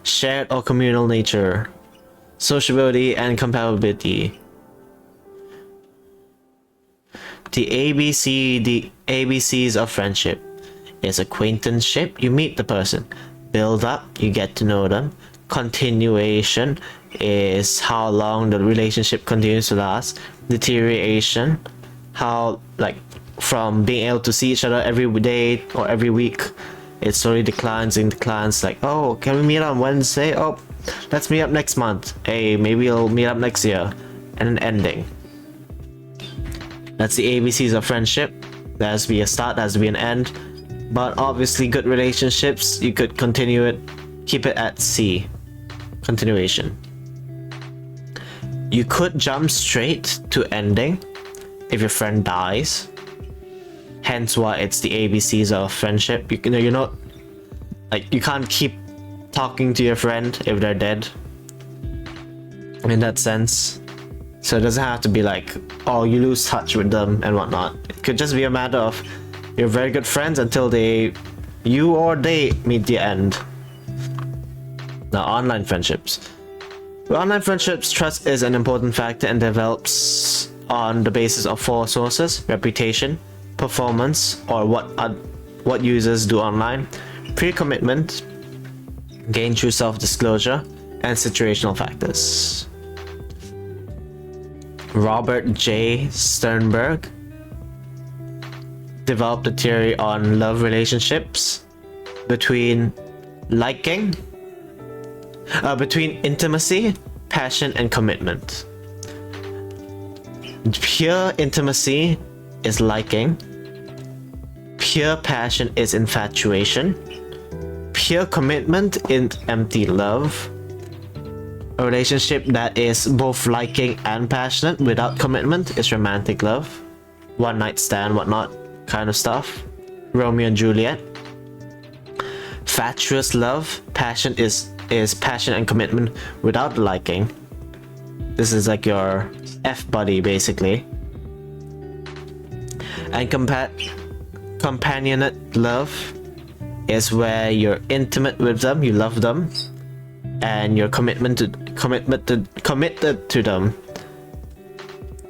Shared or communal nature. Sociability and compatibility. The ABCs of friendship is acquaintanceship, you meet the person. Build up, you get to know them. Continuation is how long the relationship continues to last. Deterioration, how like from being able to see each other every day or every week, it slowly declines and declines. Like, oh, can we meet on Wednesday? Oh, let's meet up next month. Hey, maybe we'll meet up next year. And an ending. That's the ABCs of friendship. There has to be a start, there has to be an end. But obviously good relationships, you could continue it, keep it at C. Continuation. You could jump straight to ending if your friend dies. Hence why it's the ABCs of friendship. You're not like, you can't keep talking to your friend if they're dead. In that sense. So it doesn't have to be like, oh, you lose touch with them and whatnot. It could just be a matter of you're very good friends until you or they meet the end. Now, online friendships. With online friendships, trust is an important factor and develops on the basis of 4 sources: reputation, performance, or what users do online, pre-commitment, gain through self-disclosure, and situational factors. Robert J. Sternberg developed a theory on love relationships between intimacy, passion, and commitment. Pure intimacy is liking. Pure passion is infatuation. Pure commitment is empty love. A relationship that is both liking and passionate without commitment is romantic love. One night stand, whatnot kind of stuff. Romeo and Juliet. Fatuous love. Passion is passion and commitment without liking. This is like your F buddy basically. And companionate love is where you're intimate with them, you love them, and you're committed to them,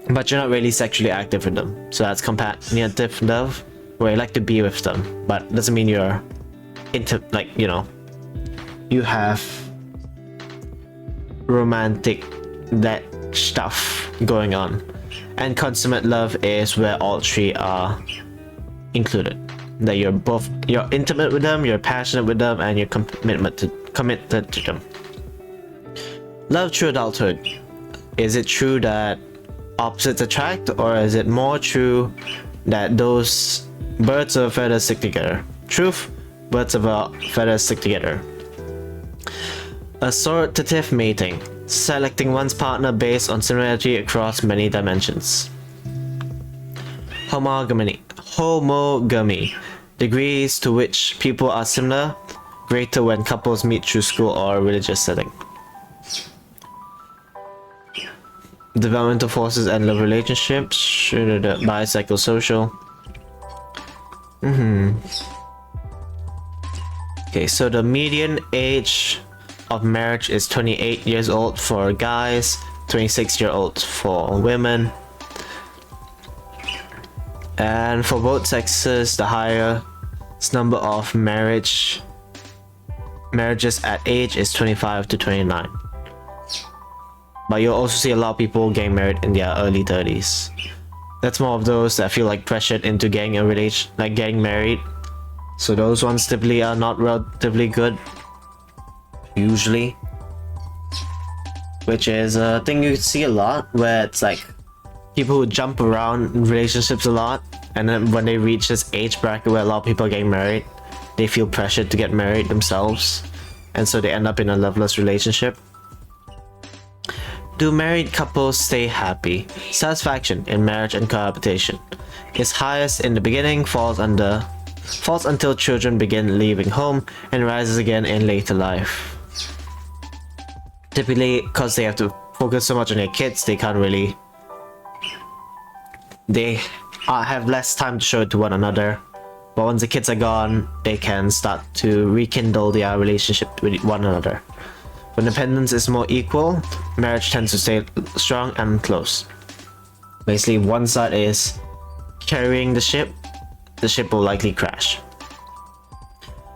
but you're not really sexually active with them. So that's companionative love, where you like to be with them, but doesn't mean you're you have romantic that stuff going on. And consummate love is where all 3 are included. That you're intimate with them, you're passionate with them, and you're committed to them. Love through adulthood. Is it true that opposites attract, or is it more true that those birds of a feather stick together? Truth, birds of a feather stick together. Assortative mating, selecting one's partner based on similarity across many dimensions. Homogamy, degrees to which people are similar, greater when couples meet through school or a religious setting. Developmental forces and love relationships, bisexual. Okay, so the median age of marriage is 28 years old for guys, 26-year-olds for women. And for both sexes, the highest number of marriages at age is 25 to 29. But you'll also see a lot of people getting married in their early 30s. That's more of those that feel like pressured into getting a relation, like getting married. So those ones typically are not relatively good. Usually. Which is a thing you see a lot, where it's like people who jump around in relationships a lot, and then when they reach this age bracket where a lot of people are getting married, they feel pressured to get married themselves, and so they end up in a loveless relationship. Do married couples stay happy? Satisfaction in marriage and cohabitation is highest in the beginning, falls until children begin leaving home, and rises again in later life. Typically, because they have to focus so much on their kids, they can't really... They have less time to show it to one another. But once the kids are gone, they can start to rekindle their relationship with one another. When dependence is more equal, marriage tends to stay strong and close. Basically, one side is carrying the ship will likely crash.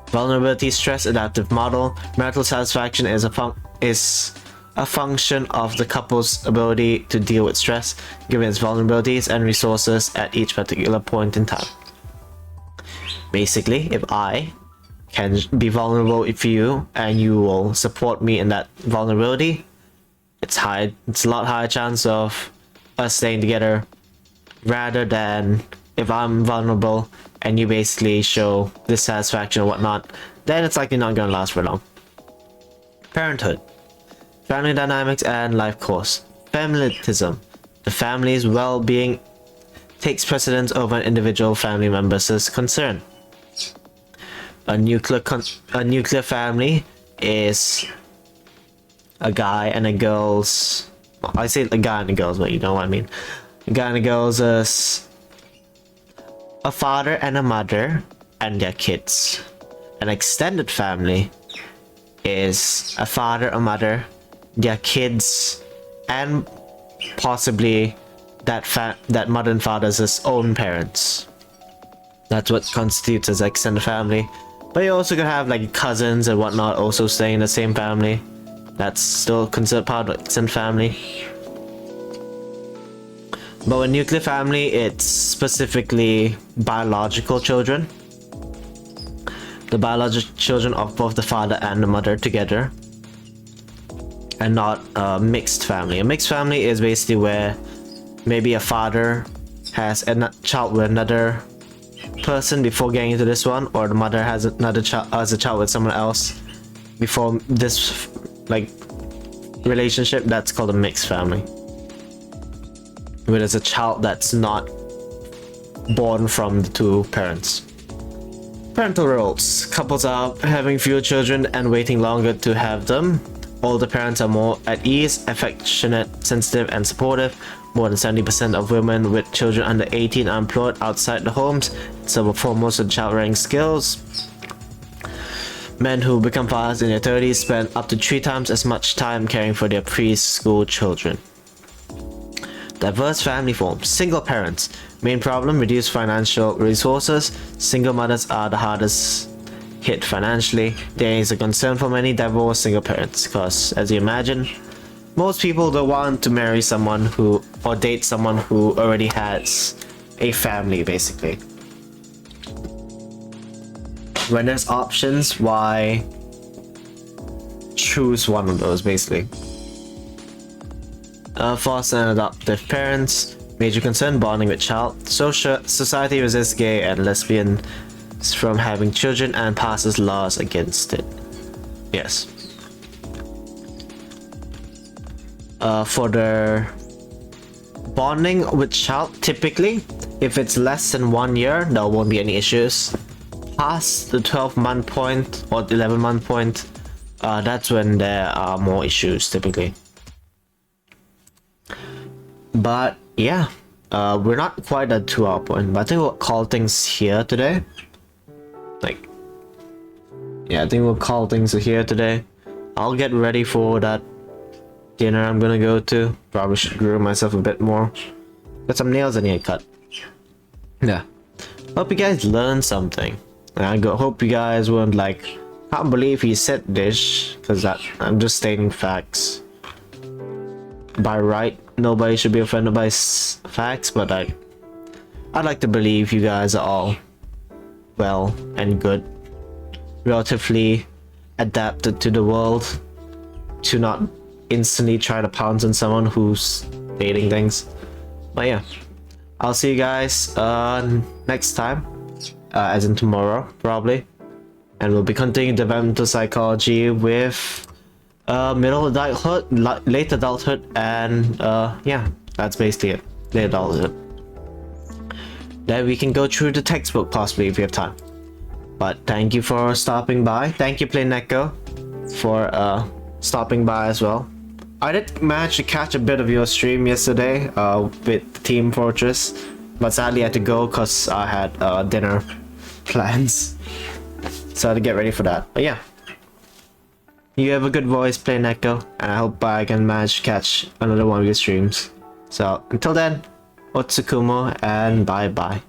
Vulnerability stress adaptive model. Marital satisfaction is a function of the couple's ability to deal with stress, given its vulnerabilities and resources at each particular point in time. Basically, if I can be vulnerable with you and you will support me in that vulnerability, it's a lot higher chance of us staying together, rather than if I'm vulnerable and you basically show dissatisfaction or whatnot, then it's likely not gonna last for long. Parenthood, family dynamics and life course. Familitism, the family's well-being takes precedence over an individual family member's concern. A nuclear family is a guy and a girl's... I say a guy and a girl's, but you know what I mean. A guy and a girl's is a father and a mother and their kids. An extended family is a father, a mother, their kids, and possibly that mother and father's own parents. That's what constitutes as extended family. But you also could have like cousins and whatnot also staying in the same family. That's still considered part of extended family. But with nuclear family, it's specifically biological children. The biological children of both the father and the mother together. And not a mixed family. A mixed family is basically where maybe a father has a child with another person before getting into this one, or the mother has a child with someone else before this like relationship. That's called a mixed family, where there's a child that's not born from the two parents. Parental roles. Couples are having fewer children and waiting longer to have them. Older parents are more at ease, affectionate, sensitive, and supportive. More than 70% of women with children under 18 are employed outside the homes, so perform most of the child-rearing skills. Men who become fathers in their 30s spend up to 3 times as much time caring for their preschool children. Diverse family forms. Single parents. Main problem, reduced financial resources. Single mothers are the hardest hit financially. There is a concern for many divorced single parents, because as you imagine, most people don't want to marry someone who, or date someone who already has a family, basically. When there's options, why choose one of those, basically? Foster and adoptive parents. Major concern, bonding with child. Society resists gay and lesbian from having children and passes laws against it. Yes. for their bonding with child. Typically, if it's less than 1 year, there won't be any issues. Past the 12-month point or 11-month point, that's when there are more issues typically. But yeah, we're not quite at 2 hour point, but I think we'll call things here today. Like, yeah, I think we'll call things here today. I'll get ready for that dinner I'm gonna go to. Probably should groom myself a bit more. Got some nails I need to cut. Yeah. Hope you guys learned something. And I hope you guys weren't like, can't believe he said this, because I'm just stating facts. By right, nobody should be offended by facts, but I'd like to believe you guys are all well and good, relatively adapted to the world, to not instantly try to pounce on someone who's dating things. But yeah, I'll see you guys next time, as in tomorrow probably, and we'll be continuing developmental psychology with middle adulthood, late adulthood, and yeah, that's basically it. Late adulthood. Then we can go through the textbook possibly if we have time. But thank you for stopping by. Thank you, Playneko, for stopping by as well. I did manage to catch a bit of your stream yesterday with Team Fortress, but sadly I had to go because I had dinner plans, so I had to get ready for that. But yeah, you have a good voice, Playneko, and I hope I can manage to catch another one of your streams. So until then, Otsukumo and bye bye.